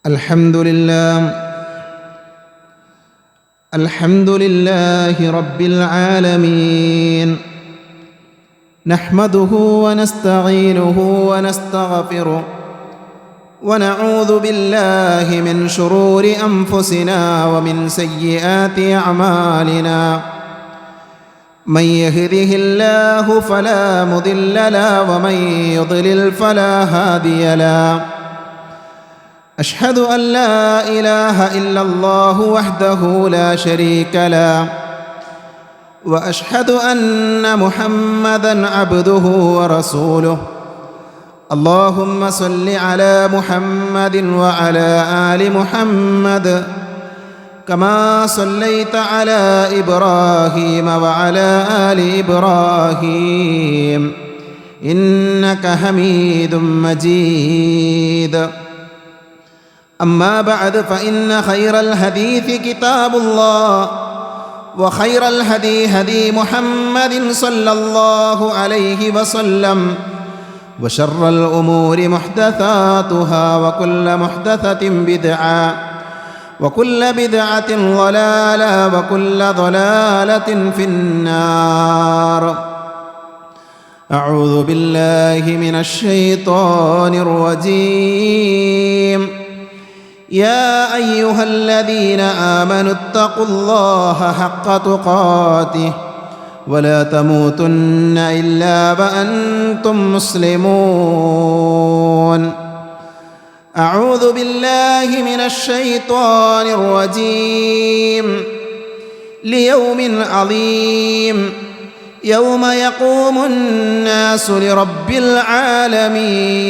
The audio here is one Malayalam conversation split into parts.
الحمد لله رب العالمين نحمده ونستعينه ونستغفره ونعوذ بالله من شرور أنفسنا ومن سيئات أعمالنا من يهده الله فلا مضل له ومن يضلل فلا هادي له أشهد أن لا إله إلا الله وحده لا شريك له وأشهد أن محمدًا عبده ورسوله اللهم صل على محمد وعلى آل محمد كما صليت على إبراهيم وعلى آل إبراهيم إنك حميد مجيد أما بعد فإن خير الحديث كتاب الله وخير الهدي هدي محمد صلى الله عليه وسلم وشر الأمور محدثاتها وكل محدثة بدعة وكل بدعة ضلالة وكل ضلالة في النار أعوذ بالله من الشيطان الرجيم يا أيها الذين آمنوا اتقوا الله حق تقاته ولا تموتن إلا وأنتم مسلمون أعوذ بالله من الشيطان الرجيم ليوم عظيم يوم يقوم الناس لرب العالمين.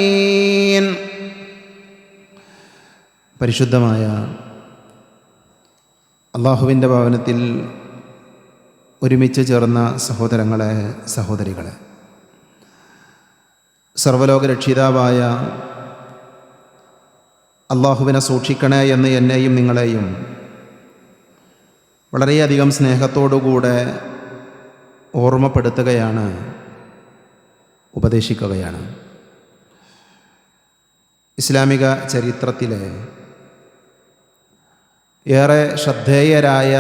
പരിശുദ്ധമായ അള്ളാഹുവിൻ്റെ ഭവനത്തിൽ ഒരുമിച്ച് ചേർന്ന സഹോദരങ്ങളെ, സഹോദരികളെ, സർവ്വലോക രക്ഷിതാവായ അള്ളാഹുവിനെ സൂക്ഷിക്കണേ എന്ന് എന്നെയും നിങ്ങളെയും വളരെയധികം സ്നേഹത്തോടുകൂടെ ഓർമ്മപ്പെടുത്തുകയാണ്, ഉപദേശിക്കുകയാണ്. ഇസ്ലാമിക ചരിത്രത്തിലെ ഏറെ ശ്രദ്ധേയരായ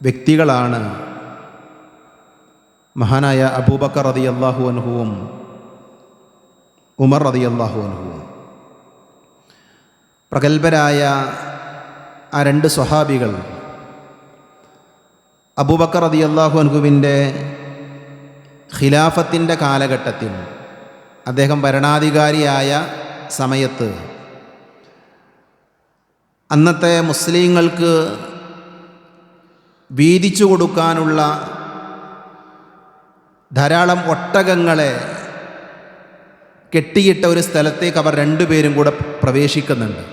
വ്യക്തികളാണ് മഹാനായ അബൂബക്കർ റളിയല്ലാഹു അൻഹുവും ഉമർ റളിയല്ലാഹു അൻഹുവും. പ്രഗത്ഭരായ ആ രണ്ട് സ്വഹാബികൾ അബൂബക്കർ റളിയല്ലാഹു അൻഹുവിൻ്റെ ഖിലാഫത്തിൻ്റെ കാലഘട്ടത്തിൽ, അദ്ദേഹം ഭരണാധികാരിയായ സമയത്ത് അന്നത്തെ മുസ്ലിങ്ങൾക്ക് വീതിച്ചു കൊടുക്കാനുള്ള ധാരാളം ഒട്ടകങ്ങളെ കെട്ടിയിട്ട ഒരു സ്ഥലത്തേക്ക് അവർ രണ്ടുപേരും കൂടെ പ്രവേശിക്കുന്നുണ്ട്.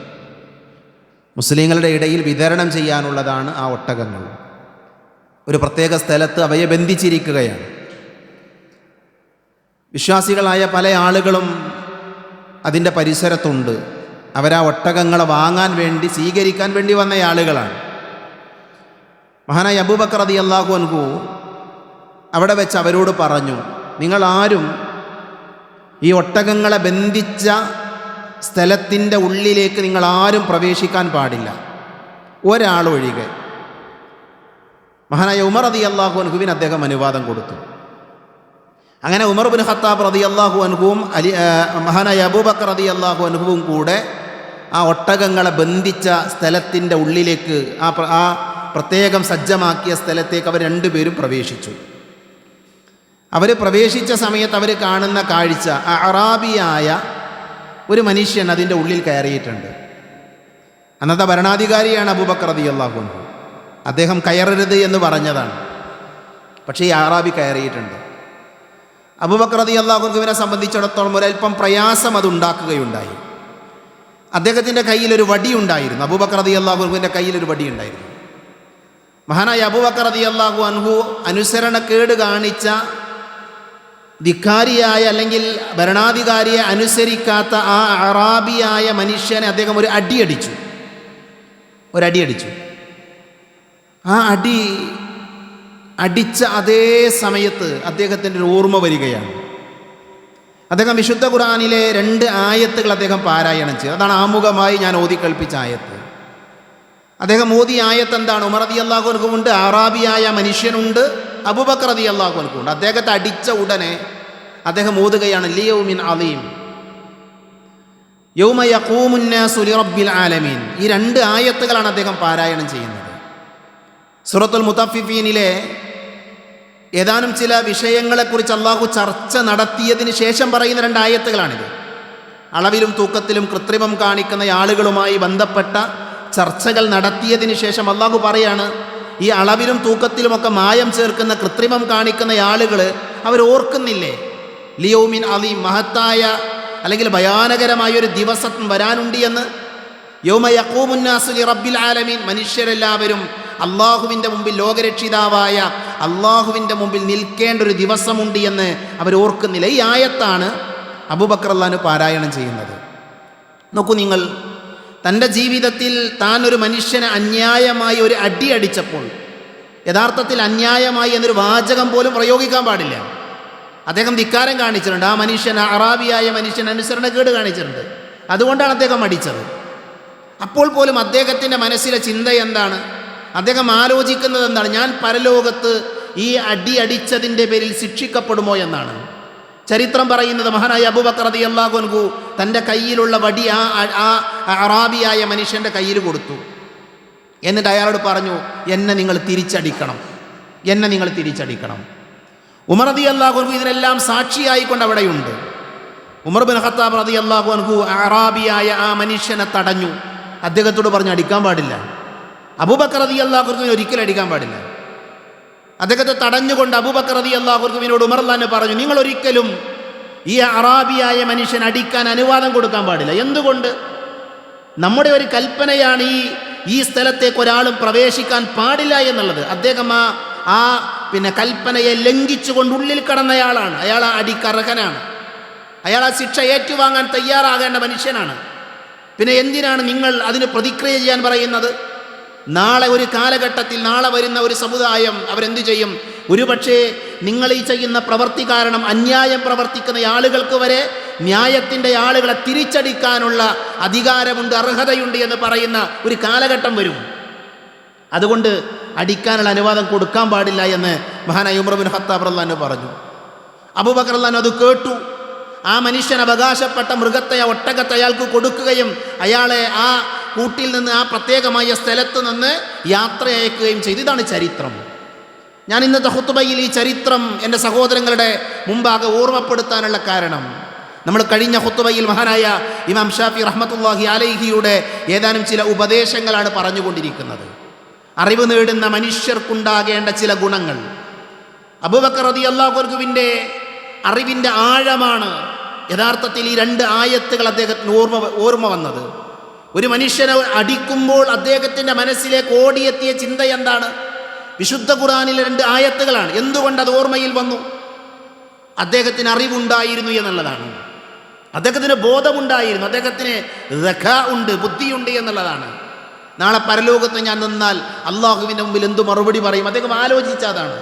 മുസ്ലിങ്ങളുടെ ഇടയിൽ വിതരണം ചെയ്യാനുള്ളതാണ് ആ ഒട്ടകങ്ങൾ. ഒരു പ്രത്യേക സ്ഥലത്ത് അവയെ ബന്ധിച്ചിരിക്കുകയാണ്. വിശ്വാസികളായ പല ആളുകളും അതിൻ്റെ പരിസരത്തുണ്ട്. അവരാ ഒട്ടകങ്ങളെ വാങ്ങാൻ വേണ്ടി, സ്വീകരിക്കാൻ വേണ്ടി വന്ന ആളുകളാണ്. മഹാനായ അബൂബക്കർ റളിയല്ലാഹു അൻഹു അവിടെ വെച്ച് അവരോട് പറഞ്ഞു, നിങ്ങളാരും ഈ ഒട്ടകങ്ങളെ ബന്ധിച്ച സ്ഥലത്തിൻ്റെ ഉള്ളിലേക്ക് നിങ്ങളാരും പ്രവേശിക്കാൻ പാടില്ല, ഒരാളൊഴികെ. മഹാനായ ഉമർ റളിയല്ലാഹു അൻഹുവിന് അദ്ദേഹം അനുവാദം കൊടുത്തു. അങ്ങനെ ഉമർ ഇബ്നു ഖത്താബ് റളിയല്ലാഹു അൻഹുവും മഹാനായ അബൂബക്കർ റളിയല്ലാഹു അൻഹുവും കൂടെ ആ ഒട്ടകങ്ങളെ ബന്ധിച്ച സ്ഥലത്തിൻ്റെ ഉള്ളിലേക്ക്, ആ പ്രത്യേകം സജ്ജമാക്കിയ സ്ഥലത്തേക്ക് അവർ രണ്ടുപേരും പ്രവേശിച്ചു. അവർ പ്രവേശിച്ച സമയത്ത് അവർ കാണുന്ന കാഴ്ച, അറാബിയായ ഒരു മനുഷ്യൻ അതിൻ്റെ ഉള്ളിൽ കയറിയിട്ടുണ്ട്. അന്നത്തെ ഭരണാധികാരിയാണ് അബൂബക്കർ റളിയല്ലാഹു അൻഹു. അദ്ദേഹം കയറരുത് എന്ന് പറഞ്ഞതാണ്, പക്ഷേ ഈ അറാബി കയറിയിട്ടുണ്ട്. അബൂബക്കർ റളിയല്ലാഹു അൻഹുവിനെ സംബന്ധിച്ചിടത്തോളം ഒരൽപ്പം പ്രയാസം അതുണ്ടാക്കുകയുണ്ടായി. അദ്ദേഹത്തിൻ്റെ കയ്യിലൊരു വടി ഉണ്ടായിരുന്നു. അബൂബക്കർ റളിയല്ലാഹു അൻഹുവിൻ്റെ കയ്യിലൊരു വടി ഉണ്ടായിരുന്നു. മഹാനായ അബൂബക്കർ റളിയല്ലാഹു അൻഹു അനുസരണക്കേട് കാണിച്ച, ധിക്കാരിയായ അല്ലെങ്കിൽ ഭരണാധികാരിയെ അനുസരിക്കാത്ത ആ അറാബിയായ മനുഷ്യനെ അദ്ദേഹം ഒരു അടിയടിച്ചു. ആ അടിച്ച അതേ സമയത്ത് അദ്ദേഹത്തിൻ്റെ ഒരു ഓർമ്മ വരികയാണ്. അദ്ദേഹം വിശുദ്ധ ഖുർആനിലെ 2 ആയത്തുകൾ അദ്ദേഹം പാരായണം ചെയ്തു. അതാണ് ആമുഖമായി ഞാൻ ഓതി കേൾപ്പിച്ച ആയത്ത്. അദ്ദേഹം ഓതിയ ആയത്ത് എന്താണ്? ഉമർ റളിയല്ലാഹു അൻഹു ഉണ്ട്, അറാബിയായ മനുഷ്യനുണ്ട്, അബൂബക്കർ റളിയല്ലാഹു അൻഹു ഉണ്ട്. അദ്ദേഹത്തെ അടിച്ച ഉടനെ അദ്ദേഹം ഓതുകയാണ് ലിയൗമിൻ അളീം യൗമ യഖൂമുൻ നാസു ലിറബ്ബിൽ ആലമീൻ. ഈ 2 ആയത്തുകളാണ് അദ്ദേഹം പാരായണം ചെയ്യുന്നത്. സൂറത്തുൽ മുത്തഫിഫീനിലെ ഏതാനും ചില വിഷയങ്ങളെക്കുറിച്ച് അള്ളാഹു ചർച്ച നടത്തിയതിന് ശേഷം പറയുന്ന 2 ആയത്തുകളാണിത്. അളവിലും തൂക്കത്തിലും കൃത്രിമം കാണിക്കുന്ന ആളുകളുമായി ബന്ധപ്പെട്ട ചർച്ചകൾ നടത്തിയതിന് ശേഷം അള്ളാഹു പറയാണ്, ഈ അളവിലും തൂക്കത്തിലുമൊക്കെ മായം ചേർക്കുന്ന കൃത്രിമം കാണിക്കുന്ന ആളുകൾ അവർ ഓർക്കുന്നില്ലേ ലിയൗമിൻ അളീം, മഹത്തായ അല്ലെങ്കിൽ ഭയാനകരമായ ഒരു ദിവസം വരാനുണ്ട് എന്ന്. യൗമ യഖൂമുൻ നാസു ലിറബ്ബിൽ ആലമീൻ, മനുഷ്യരെല്ലാവരും അള്ളാഹുവിൻ്റെ മുമ്പിൽ, ലോകരക്ഷിതാവായ അള്ളാഹുവിൻ്റെ മുമ്പിൽ നിൽക്കേണ്ട ഒരു ദിവസമുണ്ട് എന്ന് അവർ ഓർക്കുന്നില്ല. ഈ ആയത്താണ് അബൂബക്കർ റളിയല്ലാഹു പാരായണം ചെയ്യുന്നത്. നോക്കൂ നിങ്ങൾ, തൻ്റെ ജീവിതത്തിൽ താൻ ഒരു മനുഷ്യനെ അന്യായമായി ഒരു അടി അടിച്ചപ്പോൾ, യഥാർത്ഥത്തിൽ അന്യായമായി എന്നൊരു വാചകം പോലും പ്രയോഗിക്കാൻ പാടില്ല. അദ്ദേഹം ധിക്കാരം കാണിച്ചിട്ടുണ്ട്. ആ മനുഷ്യൻ, അറാബിയായ മനുഷ്യൻ അനുസരണക്കേട് കാണിച്ചിട്ടുണ്ട്. അതുകൊണ്ടാണ് അദ്ദേഹം അടിച്ചത്. അപ്പോൾ പോലും അദ്ദേഹത്തിൻ്റെ മനസ്സിലെ ചിന്ത എന്താണ്? അദ്ദേഹം ആലോചിക്കുന്നത് എന്താണ്? ഞാൻ പരലോകത്ത് ഈ അടി അടിച്ചതിൻ്റെ പേരിൽ ശിക്ഷിക്കപ്പെടുമോ എന്നാണ്. ചരിത്രം പറയുന്നത് മഹാനായ അബൂബക്കർ റളിയല്ലാഹു അൻഹു തൻ്റെ കയ്യിലുള്ള വടി ആ അറാബിയായ മനുഷ്യൻ്റെ കയ്യിൽ കൊടുത്തു. എന്നിട്ട് അയാളോട് പറഞ്ഞു, എന്നെ നിങ്ങൾ തിരിച്ചടിക്കണം, എന്നെ നിങ്ങൾ തിരിച്ചടിക്കണം. ഉമർ റളിയല്ലാഹു അൻഹു ഇതിനെല്ലാം സാക്ഷിയായിക്കൊണ്ട് അവിടെയുണ്ട്. ഉമർ ബിൻ ഖത്താബ് റളിയല്ലാഹു അൻഹു അറാബിയായ ആ മനുഷ്യനെ തടഞ്ഞു. അദ്ദേഹത്തോട് പറഞ്ഞു, അടിക്കാൻ പാടില്ല. അബൂബക്കർ റളിയല്ലാഹു അൻഹുവിനെ ഒരിക്കലും അടിക്കാൻ പാടില്ല. അദ്ദേഹത്തെ തടഞ്ഞുകൊണ്ട് അബൂബക്കർ റളിയല്ലാഹു അൻഹുവിനോട് ഉമർ റളിയല്ലാഹു പറഞ്ഞു, നിങ്ങൾ ഒരിക്കലും ഈ അറാബിയായ മനുഷ്യൻ അടിക്കാൻ അനുവാദം കൊടുക്കാൻ പാടില്ല. എന്തുകൊണ്ട്? നമ്മുടെ ഒരു കൽപ്പനയാണ് ഈ സ്ഥലത്തേക്ക് ഒരാളും പ്രവേശിക്കാൻ പാടില്ല എന്നുള്ളത്. അദ്ദേഹം ആ കൽപ്പനയെ ലംഘിച്ചുകൊണ്ട് ഉള്ളിൽ കടന്നയാളാണ്. അയാൾ ആ അടിക്കർഹനാണ്. അയാൾ ആ ശിക്ഷ ഏറ്റുവാങ്ങാൻ തയ്യാറാകേണ്ട മനുഷ്യനാണ്. പിന്നെ എന്തിനാണ് നിങ്ങൾ അതിന് പ്രതിക്രിയ ചെയ്യാൻ പറയുന്നത്? നാളെ ഒരു കാലഘട്ടത്തിൽ, നാളെ വരുന്ന ഒരു സമുദായം അവരെന്തു ചെയ്യും? ഒരുപക്ഷേ നിങ്ങൾ ഈ ചെയ്യുന്ന പ്രവൃത്തി കാരണം അന്യായം പ്രവർത്തിക്കുന്ന ആളുകൾക്ക് വരെ ന്യായത്തിൻ്റെ ആളുകളെ തിരിച്ചടിക്കാനുള്ള അധികാരമുണ്ട്, അർഹതയുണ്ട് എന്ന് പറയുന്ന ഒരു കാലഘട്ടം വരും. അതുകൊണ്ട് അടിക്കാനുള്ള അനുവാദം കൊടുക്കാൻ പാടില്ല എന്ന് മഹാനായ ഉമർ ബിൻ ഖത്താബ് റളിയല്ലാഹു അൻഹു പറഞ്ഞു. അബൂബക്കർ റളിയല്ലാഹു അൻഹു അത് കേട്ടു. ആ മനുഷ്യൻ അവകാശപ്പെട്ട മൃഗത്തെ, ഒട്ടകത്തെ അയാൾക്ക് കൊടുക്കുകയും അയാളെ ആ കൂട്ടിൽ നിന്ന്, ആ പ്രത്യേകമായ സ്ഥലത്ത് നിന്ന് യാത്ര അയക്കുകയും ചെയ്തു. ഇതാണ് ചരിത്രം. ഞാൻ ഇന്നത്തെ ഖുത്ബയിൽ ഈ ചരിത്രം എൻ്റെ സഹോദരങ്ങളുടെ മുമ്പാകെ ഓർമ്മപ്പെടുത്താനുള്ള കാരണം, നമ്മൾ കഴിഞ്ഞ ഖുത്ബയിൽ മഹാനായ ഇമാം ഷാഫി റഹ്മത്തുള്ളാഹി അലൈഹിയുടെ ഏതാനും ചില ഉപദേശങ്ങളാണ് പറഞ്ഞുകൊണ്ടിരിക്കുന്നത്. അറിവ് നേടുന്ന മനുഷ്യർക്കുണ്ടാകേണ്ട ചില ഗുണങ്ങൾ. അബൂബക്കർ റളിയല്ലാഹു അൻഹുവിൻ്റെ അറിവിൻ്റെ ആഴമാണ് യഥാർത്ഥത്തിൽ ഈ 2 ആയത്തുകൾ അദ്ദേഹത്തിന് ഓർമ്മ വന്നത്. ഒരു മനുഷ്യനെ അടിക്കുമ്പോൾ അദ്ദേഹത്തിൻ്റെ മനസ്സിലേക്ക് ഓടിയെത്തിയ ചിന്ത എന്താണ്? വിശുദ്ധ ഖുർആനിലെ 2 ആയത്തുകളാണ്. എന്തുകൊണ്ടത് ഓർമ്മയിൽ വന്നു? അദ്ദേഹത്തിന് അറിവുണ്ടായിരുന്നു എന്നുള്ളതാണ്. അദ്ദേഹത്തിന് ബോധമുണ്ടായിരുന്നു. അദ്ദേഹത്തിന് ദഖാ ഉണ്ട്, ബുദ്ധിയുണ്ട് എന്നുള്ളതാണ്. നാളെ പരലോകത്ത് ഞാൻ നിന്നാൽ അള്ളാഹുവിൻ്റെ മുമ്പിൽ എന്തു മറുപടി പറയും? അദ്ദേഹം ആലോചിച്ചതാണ്.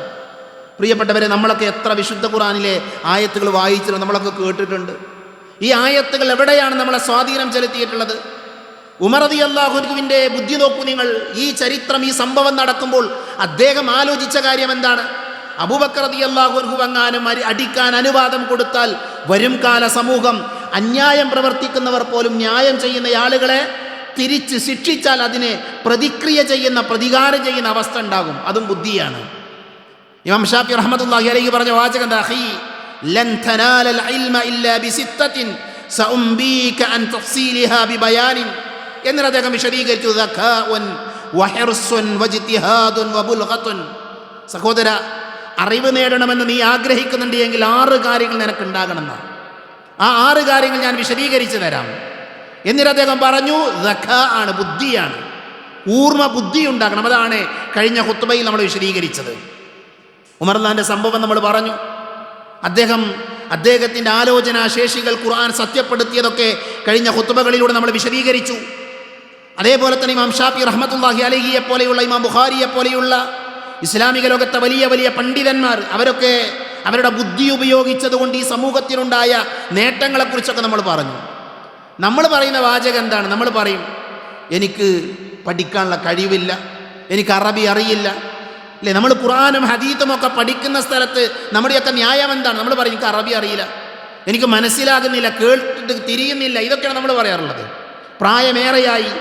പ്രിയപ്പെട്ടവരെ, നമ്മളൊക്കെ എത്ര വിശുദ്ധ ഖുർആനിലെ ആയത്തുകൾ വായിച്ചിട്ടുണ്ട്, നമ്മളൊക്കെ കേട്ടിട്ടുണ്ട്. ഈ ആയത്തുകൾ എവിടെയാണ് നമ്മളെ സ്വാധീനം ചെലുത്തിയിട്ടുള്ളത്? ഉമർ റളിയല്ലാഹു അൻഹുവിൻ്റെ ബുദ്ധി നോക്കൂ നിങ്ങൾ. ഈ ചരിത്രം, ഈ സംഭവം നടക്കുമ്പോൾ അദ്ദേഹം ആലോചിച്ച കാര്യം എന്താണ്? അബൂബക്കർ റളിയല്ലാഹു അൻഹു എങ്ങാനും അടിക്കാൻ അനുവാദം കൊടുത്താൽ വരും കാല സമൂഹം അന്യായം പ്രവർത്തിക്കുന്നവർ പോലും ന്യായം ചെയ്യുന്ന ആളുകളെ തിരിച്ച് ശിക്ഷിച്ചാൽ അതിനെ പ്രതിക്രിയ ചെയ്യുന്ന, പ്രതികാരം ചെയ്യുന്ന അവസ്ഥ ഉണ്ടാകും. അതും ബുദ്ധിയാണ്. ഇമാം ഷാഫി റഹ്മത്തുള്ളാഹി അലൈഹി പറഞ്ഞ വാചകം എന്താ? അഖീ ലൻ തനാലൽ ഇൽമ ഇല്ലാ ബിസിത്തത്തിൻ സഉംബീക അൻ തഫ്സീലിഹാ ബിബയാനിൻ. എന്നിട്ട് അദ്ദേഹം വിശദീകരിച്ചു, ദഖാഉൻ വഹിർസുൻ വജ്തിഹാദുൻ വബുൽഗത്തുൻ. സഹോദര, അറിവ് നേടണമെന്ന് നീ ആഗ്രഹിക്കുന്നുണ്ട് എങ്കിൽ 6 കാര്യങ്ങൾ നിനക്കുണ്ടാകണമെന്നാണ്. ആ 6 കാര്യങ്ങൾ ഞാൻ വിശദീകരിച്ചു തരാം. എന്നിട്ട് അദ്ദേഹം പറഞ്ഞു, ദഖാ ആണ്, ബുദ്ധിയാണ്, ഊർമ്മ ബുദ്ധി ഉണ്ടാകണം. അതാണ് കഴിഞ്ഞ ഖുത്ബയിൽ നമ്മൾ വിശദീകരിച്ചത്. ഉമർ റളിയല്ലാഹുവിൻ്റെ സംഭവം നമ്മൾ പറഞ്ഞു. അദ്ദേഹത്തിൻ്റെ ആലോചനാ ശേഷികൾ ഖുർആൻ സത്യപ്പെടുത്തിയതൊക്കെ കഴിഞ്ഞ ഖുത്ബകളിലൂടെ നമ്മൾ വിശദീകരിച്ചു. അതേപോലെ തന്നെ ഇമാം ഷാഫി റഹ്മത്തുള്ളാഹി അലൈഹിയെ പോലെയുള്ള, ഇമാം ബുഖാരിയെ പോലെയുള്ള, ഇസ്ലാമിക ലോകത്തെ വലിയ വലിയ പണ്ഡിതന്മാർ അവരൊക്കെ അവരുടെ ബുദ്ധി ഉപയോഗിച്ചതുകൊണ്ട് ഈ സമൂഹത്തിനുണ്ടായ നേട്ടങ്ങളെക്കുറിച്ചൊക്കെ നമ്മൾ പറഞ്ഞു. നമ്മൾ പറയുന്ന വാചകം എന്താണ്? നമ്മൾ പറയും, എനിക്ക് പഠിക്കാനുള്ള കഴിവില്ല, എനിക്ക് അറബി അറിയില്ല, അല്ലേ? നമ്മൾ ഖുർആനും ഹദീത്തും ഒക്കെ പഠിക്കുന്ന സ്ഥലത്ത് നമ്മുടെയൊക്കെ ന്യായം എന്താണ്? നമ്മൾ പറയും, എനിക്ക് അറബി അറിയില്ല, എനിക്ക് മനസ്സിലാകുന്നില്ല, കേട്ടിട്ട് തിരിയുന്നില്ല. ഇതൊക്കെയാണ് നമ്മൾ പറയാറുള്ളത്. പ്രായമേറെയായി.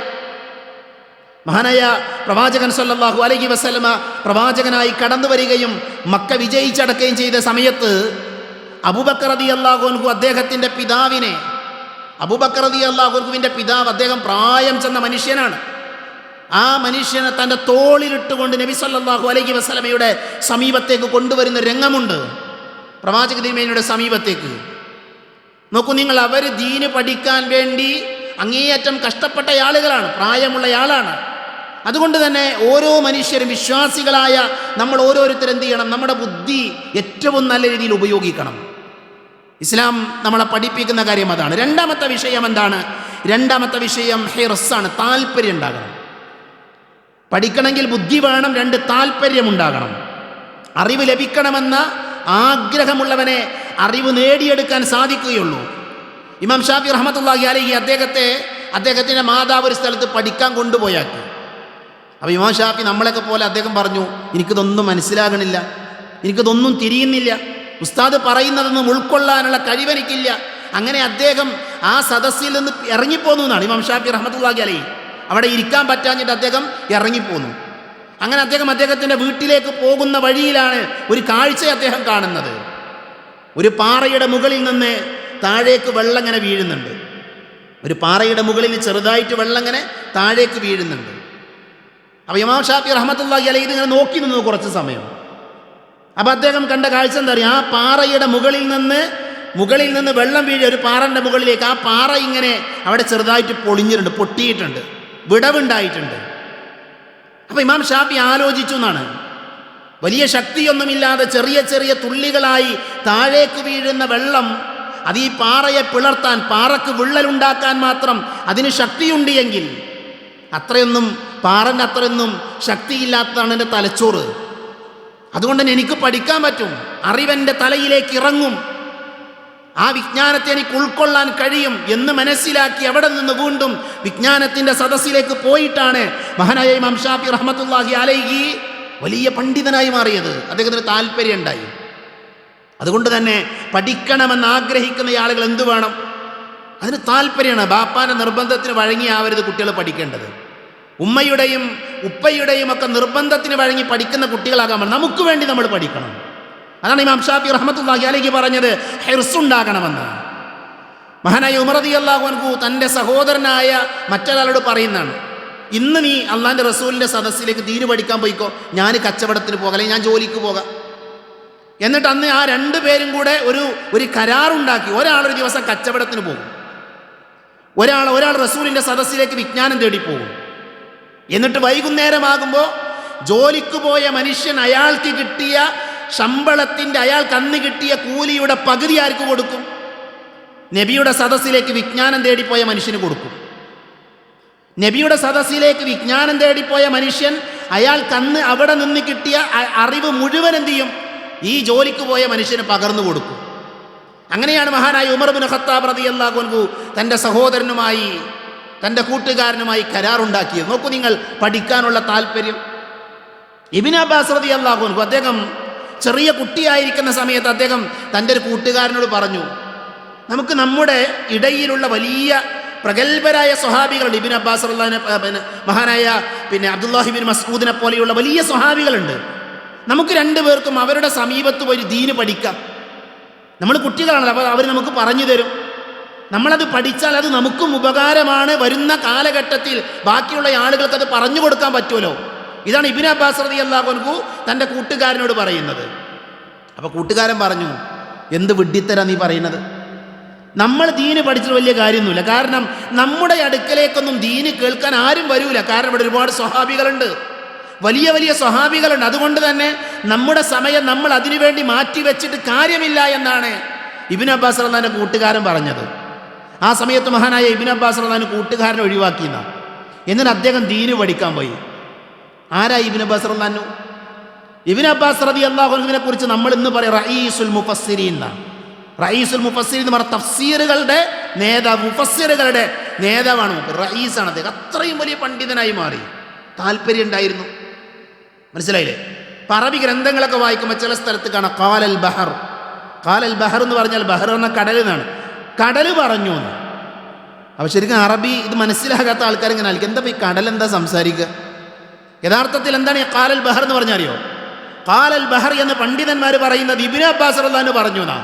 മഹാനായ പ്രവാചകൻ സല്ലല്ലാഹു അലൈഹി വസല്ലമ പ്രവാചകനായി കടന്നു വരികയും മക്ക വിജയിച്ചടക്കുകയും ചെയ്ത സമയത്ത് അബൂബക്കർ റളിയല്ലാഹു അൻഹു അദ്ദേഹത്തിൻ്റെ പിതാവിനെ, അബൂബക്കർ റളിയല്ലാഹു അൻഹുവിൻ്റെ പിതാവ്, അദ്ദേഹം പ്രായം ചെന്ന മനുഷ്യനാണ്. ആ മനുഷ്യനെ തൻ്റെ തോളിലിട്ടുകൊണ്ട് നബി സല്ലല്ലാഹു അലൈഹി വസല്ലമയുടെ സമീപത്തേക്ക് കൊണ്ടുവരുന്ന രംഗമുണ്ട്. പ്രവാചക തിരുമേനിയുടെ സമീപത്തേക്ക് നോക്കൂ നിങ്ങൾ. അവർ ദീന് പഠിക്കാൻ വേണ്ടി അങ്ങേയറ്റം കഷ്ടപ്പെട്ട ആളുകളാണ്, പ്രായമുള്ള ആളാണ്. അതുകൊണ്ട് തന്നെ ഓരോ മനുഷ്യരും, വിശ്വാസികളായ നമ്മൾ ഓരോരുത്തരും എന്ത് ചെയ്യണം? നമ്മുടെ ബുദ്ധി ഏറ്റവും നല്ല രീതിയിൽ ഉപയോഗിക്കണം. ഇസ്ലാം നമ്മളെ പഠിപ്പിക്കുന്ന കാര്യം അതാണ്. രണ്ടാമത്തെ വിഷയം എന്താണ്? രണ്ടാമത്തെ വിഷയം ഹിർസാണ്, താല്പര്യം ഉണ്ടാകണം. പഠിക്കണമെങ്കിൽ ബുദ്ധി വേണം, രണ്ട് താല്പര്യമുണ്ടാകണം. അറിവ് ലഭിക്കണമെന്ന ആഗ്രഹമുള്ളവനെ അറിവ് നേടിയെടുക്കാൻ സാധിക്കുകയുള്ളൂ. ഇമാം ഷാഫി റഹ്മത്തുള്ളാഹി അലൈഹി അദ്ദേഹത്തിൻ്റെ മാതാവ് ഒരു സ്ഥലത്ത് പഠിക്കാൻ കൊണ്ടുപോയാക്കി. അപ്പോൾ ഇമാം ഷാഫി നമ്മളൊക്കെ പോലെ അദ്ദേഹം പറഞ്ഞു, എനിക്കിതൊന്നും മനസ്സിലാകണില്ല, എനിക്കിതൊന്നും തിരിയുന്നില്ല, ഉസ്താദ് പറയുന്നതൊന്നും ഉൾക്കൊള്ളാനുള്ള കഴിവെനിക്കില്ല. അങ്ങനെ അദ്ദേഹം ആ സദസ്സിൽ നിന്ന് ഇറങ്ങിപ്പോന്നു എന്നാണ് ഇമാം ഷാഫി റഹ്മത്തുള്ളാഹി അലൈഹി. അവിടെ ഇരിക്കാൻ പറ്റാഞ്ഞിട്ട് അദ്ദേഹം ഇറങ്ങിപ്പോന്നു. അങ്ങനെ അദ്ദേഹത്തിൻ്റെ വീട്ടിലേക്ക് പോകുന്ന വഴിയിലാണ് ഒരു കാഴ്ച അദ്ദേഹം കാണുന്നത്. ഒരു പാറയുടെ മുകളിൽ നിന്ന് താഴേക്ക് വെള്ളം ഇങ്ങനെ വീഴുന്നുണ്ട്. ഒരു പാറയുടെ മുകളിൽ ചെറുതായിട്ട് വെള്ളം ഇങ്ങനെ താഴേക്ക് വീഴുന്നുണ്ട്. അപ്പോൾ ഇമാം ഷാഫി റഹ്മത്തുള്ളാഹി അലൈഹി ഇതിങ്ങനെ നോക്കി നിന്നു കുറച്ച് സമയം. അപ്പോൾ അദ്ദേഹം കണ്ട കാഴ്ച എന്താ പറയുക? ആ പാറയുടെ മുകളിൽ നിന്ന് വെള്ളം വീഴുക, ഒരു പാറൻ്റെ മുകളിലേക്ക്. ആ പാറ ഇങ്ങനെ അവിടെ ചെറുതായിട്ട് പൊളിഞ്ഞിട്ടുണ്ട്, പൊട്ടിയിട്ടുണ്ട്, വിടവുണ്ടായിട്ടുണ്ട്. അപ്പോൾ ഇമാം ഷാഫി ആലോചിച്ചു എന്നാണ്, വലിയ ശക്തിയൊന്നുമില്ലാതെ ചെറിയ ചെറിയ തുള്ളികളായി താഴേക്ക് വീഴുന്ന വെള്ളം അത് ഈ പാറയെ പിളർത്താൻ, പാറക്ക് വിള്ളലുണ്ടാക്കാൻ മാത്രം അതിന് ശക്തിയുണ്ട് എങ്കിൽ, പാറൻ്റെ അത്രയൊന്നും ശക്തിയില്ലാത്തതാണ് എൻ്റെ തലച്ചോറ്. അതുകൊണ്ട് തന്നെ എനിക്ക് പഠിക്കാൻ പറ്റും, അറിവെൻ്റെ തലയിലേക്ക് ഇറങ്ങും, ആ വിജ്ഞാനത്തെ എനിക്ക് ഉൾക്കൊള്ളാൻ കഴിയും എന്ന് മനസ്സിലാക്കി അവിടെ നിന്ന് വീണ്ടും വിജ്ഞാനത്തിൻ്റെ സദസ്സിലേക്ക് പോയിട്ടാണ് മഹാനായ ഇമാം ഷാഫി റഹ്മത്തുള്ളാഹി അലൈഹി വലിയ പണ്ഡിതനായി മാറിയത്. അദ്ദേഹത്തിന് താല്പര്യം ഉണ്ടായി. അതുകൊണ്ട് തന്നെ പഠിക്കണമെന്ന് ആഗ്രഹിക്കുന്ന ആളുകൾ എന്തു വേണം? അതിന് താല്പര്യമാണ്. ബാപ്പാൻ്റെ നിർബന്ധത്തിന് വഴങ്ങിയാവരുത് കുട്ടികൾ പഠിക്കേണ്ടത്. ഉമ്മയുടെയും ഉപ്പയുടെയും ഒക്കെ നിർബന്ധത്തിന് വഴങ്ങി പഠിക്കുന്ന കുട്ടികളാകാൻ വേണം. നമുക്ക് വേണ്ടി നമ്മൾ പഠിക്കണം. അതാണ് ഇമാം ഷാഫി റഹ്മത്തുള്ളാഹി അലൈഹി പറഞ്ഞത്, ഹിർസുണ്ടാകണമെന്ന്. മഹാനായ ഉമർ റളിയല്ലാഹു അൻഹു തൻ്റെ സഹോദരനായ മറ്റൊരാളോട് പറയുന്നതാണ്, ഇന്ന് നീ അള്ളാഹിൻ്റെ റസൂലിൻ്റെ സദസ്സിലേക്ക് ദീന് പഠിക്കാൻ പോയിക്കോ, ഞാൻ കച്ചവടത്തിന് പോകാം, അല്ലെങ്കിൽ ഞാൻ ജോലിക്ക് പോകാം. എന്നിട്ട് അന്ന് ആ രണ്ടുപേരും കൂടെ ഒരു കരാറുണ്ടാക്കി. ഒരാളൊരു ദിവസം കച്ചവടത്തിന് പോകും, ഒരാൾ റസൂലിൻ്റെ സദസ്സിലേക്ക് വിജ്ഞാനം തേടി പോകും. എന്നിട്ട് വൈകുന്നേരമാകുമ്പോൾ ജോലിക്ക് പോയ മനുഷ്യൻ അയാൾക്ക് കിട്ടിയ ശമ്പളത്തിൻ്റെ, അയാൾക്ക് അന്ന് കിട്ടിയ കൂലിയുടെ പകുതി ആർക്ക് കൊടുക്കും? നബിയുടെ സദസ്സിലേക്ക് വിജ്ഞാനം തേടിപ്പോയ മനുഷ്യന് കൊടുക്കും. നബിയുടെ സദസ്സിലേക്ക് വിജ്ഞാനം തേടിപ്പോയ മനുഷ്യൻ അയാൾക്ക് അന്ന് അവിടെ നിന്ന് കിട്ടിയ അറിവ് മുഴുവൻ എന്ത് ചെയ്യും? ഈ ജോലിക്ക് പോയ മനുഷ്യന് പകർന്നു കൊടുക്കും. അങ്ങനെയാണ് മഹാനായ ഉമർ ഇബ്നു ഖത്താബ് റളിയല്ലാഹു അൻഹു തൻ്റെ സഹോദരനുമായി, തൻ്റെ കൂട്ടുകാരനുമായി കരാറുണ്ടാക്കിയത്. നോക്കൂ നിങ്ങൾ, പഠിക്കാനുള്ള താല്പര്യം. ഇബ്നു അബ്ബാസ് റളിയല്ലാഹു അൻഹു അദ്ദേഹം ചെറിയ കുട്ടിയായിരിക്കുന്ന സമയത്ത് അദ്ദേഹം തൻ്റെ ഒരു കൂട്ടുകാരനോട് പറഞ്ഞു, നമുക്ക് നമ്മുടെ ഇടയിലുള്ള വലിയ പ്രഗത്ഭരായ സ്വഹാബികളുണ്ട്. ഇബ്നു അബ്ബാസ് മഹാനായ അബ്ദുല്ലാഹി ഇബ്നു മസ്ഊദിനെ പോലെയുള്ള വലിയ സ്വഹാബികളുണ്ട്. നമുക്ക് രണ്ടുപേർക്കും അവരുടെ സമീപത്ത് പോയി ദീന് പഠിക്കാം. നമ്മൾ കുട്ടികളാണല്ലോ, അപ്പോൾ അവർ നമുക്ക് പറഞ്ഞു തരും. നമ്മളത് പഠിച്ചാൽ അത് നമുക്കും ഉപകാരമാണ്. വരുന്ന കാലഘട്ടത്തിൽ ബാക്കിയുള്ള ആളുകൾക്ക് അത് പറഞ്ഞു കൊടുക്കാൻ പറ്റുമല്ലോ. ഇതാണ് ഇബ്നു അബ്ബാസ് റളിയല്ലാഹു അൻഹു തൻ്റെ കൂട്ടുകാരനോട് പറയുന്നത്. അപ്പോൾ കൂട്ടുകാരൻ പറഞ്ഞു, എന്ത് വിഡ്ഢിത്തരാ നീ പറയുന്നത്? നമ്മൾ ദീന് പഠിച്ചിട്ട് വലിയ കാര്യമൊന്നുമില്ല. കാരണം നമ്മുടെ അടുക്കലേക്കൊന്നും ദീന് കേൾക്കാൻ ആരും വരൂല. കാരണം ഇവിടെ ഒരുപാട് സ്വഹാബികളുണ്ട്, വലിയ വലിയ സ്വഹാബികളുണ്ട്. അതുകൊണ്ട് തന്നെ നമ്മുടെ സമയം നമ്മൾ അതിനുവേണ്ടി മാറ്റിവെച്ചിട്ട് കാര്യമില്ല എന്നാണ് ഇബ്നു അബ്ബാസ് റളിയല്ലാഹു അൻഹു കൂട്ടുകാരൻ പറഞ്ഞത്. ആ സമയത്ത് മഹാനായ ഇബ്നു അബ്ബാസ് റളിയല്ലാഹു അൻഹു കൂട്ടുകാരനെ ഒഴിവാക്കിയെന്ന. എന്നിട്ട് അദ്ദേഹം ദീന് പഠിക്കാൻ പോയി. ആരാ ഇബ്നു അബ്ബാസ് റളിയല്ലാഹു അൻഹു? ഇബ്നു അബ്ബാസ് റളിയല്ലാഹു അൻഹുവിനെ കുറിച്ച് നമ്മൾ ഇന്ന് പറയും റഈസുൽ മുഫസ്സിരീൻ എന്നാണ്. റഈസുൽ മുഫസ്സിരീൻ എന്ന് പറഞ്ഞ തഫ്സീറുകളുടെ നേതാവ്, മുഫസ്സിറുകളുടെ നേതാവാണ്. റഈസാണ് അദ്ദേഹം. അത്രയും വലിയ പണ്ഡിതനായി മാറി. താല്പര്യം ഉണ്ടായിരുന്നു. മനസ്സിലായില്ലേ? അറബി ഗ്രന്ഥങ്ങളൊക്കെ വായിക്കുമ്പോൾ ചില സ്ഥലത്ത് കാണാം ഖാലൽ ബഹർ. ഖാലൽ ബഹർ എന്ന് പറഞ്ഞാൽ ബഹർ എന്ന കടൽ എന്നാണ്. കടൽ പറഞ്ഞു എന്ന്. അപ്പോൾ ശരിക്കും അറബി ഇത് മനസ്സിലാകാത്ത ആൾക്കാർ ഇങ്ങനെ ആയിരിക്കും, എന്താ ഈ കടൽ എന്താ സംസാരിക്കുക? യഥാർത്ഥത്തിൽ എന്താണ് ഈ ഖാലൽ ബഹർ എന്ന് പറഞ്ഞാൽ അറിയോ? ഖാലൽ ബഹർ എന്ന് പണ്ഡിതന്മാർ പറയുന്നത് ഇബ്നു അബ്ബാസ് റളിയല്ലാഹു അൻഹു പറഞ്ഞു എന്നാ.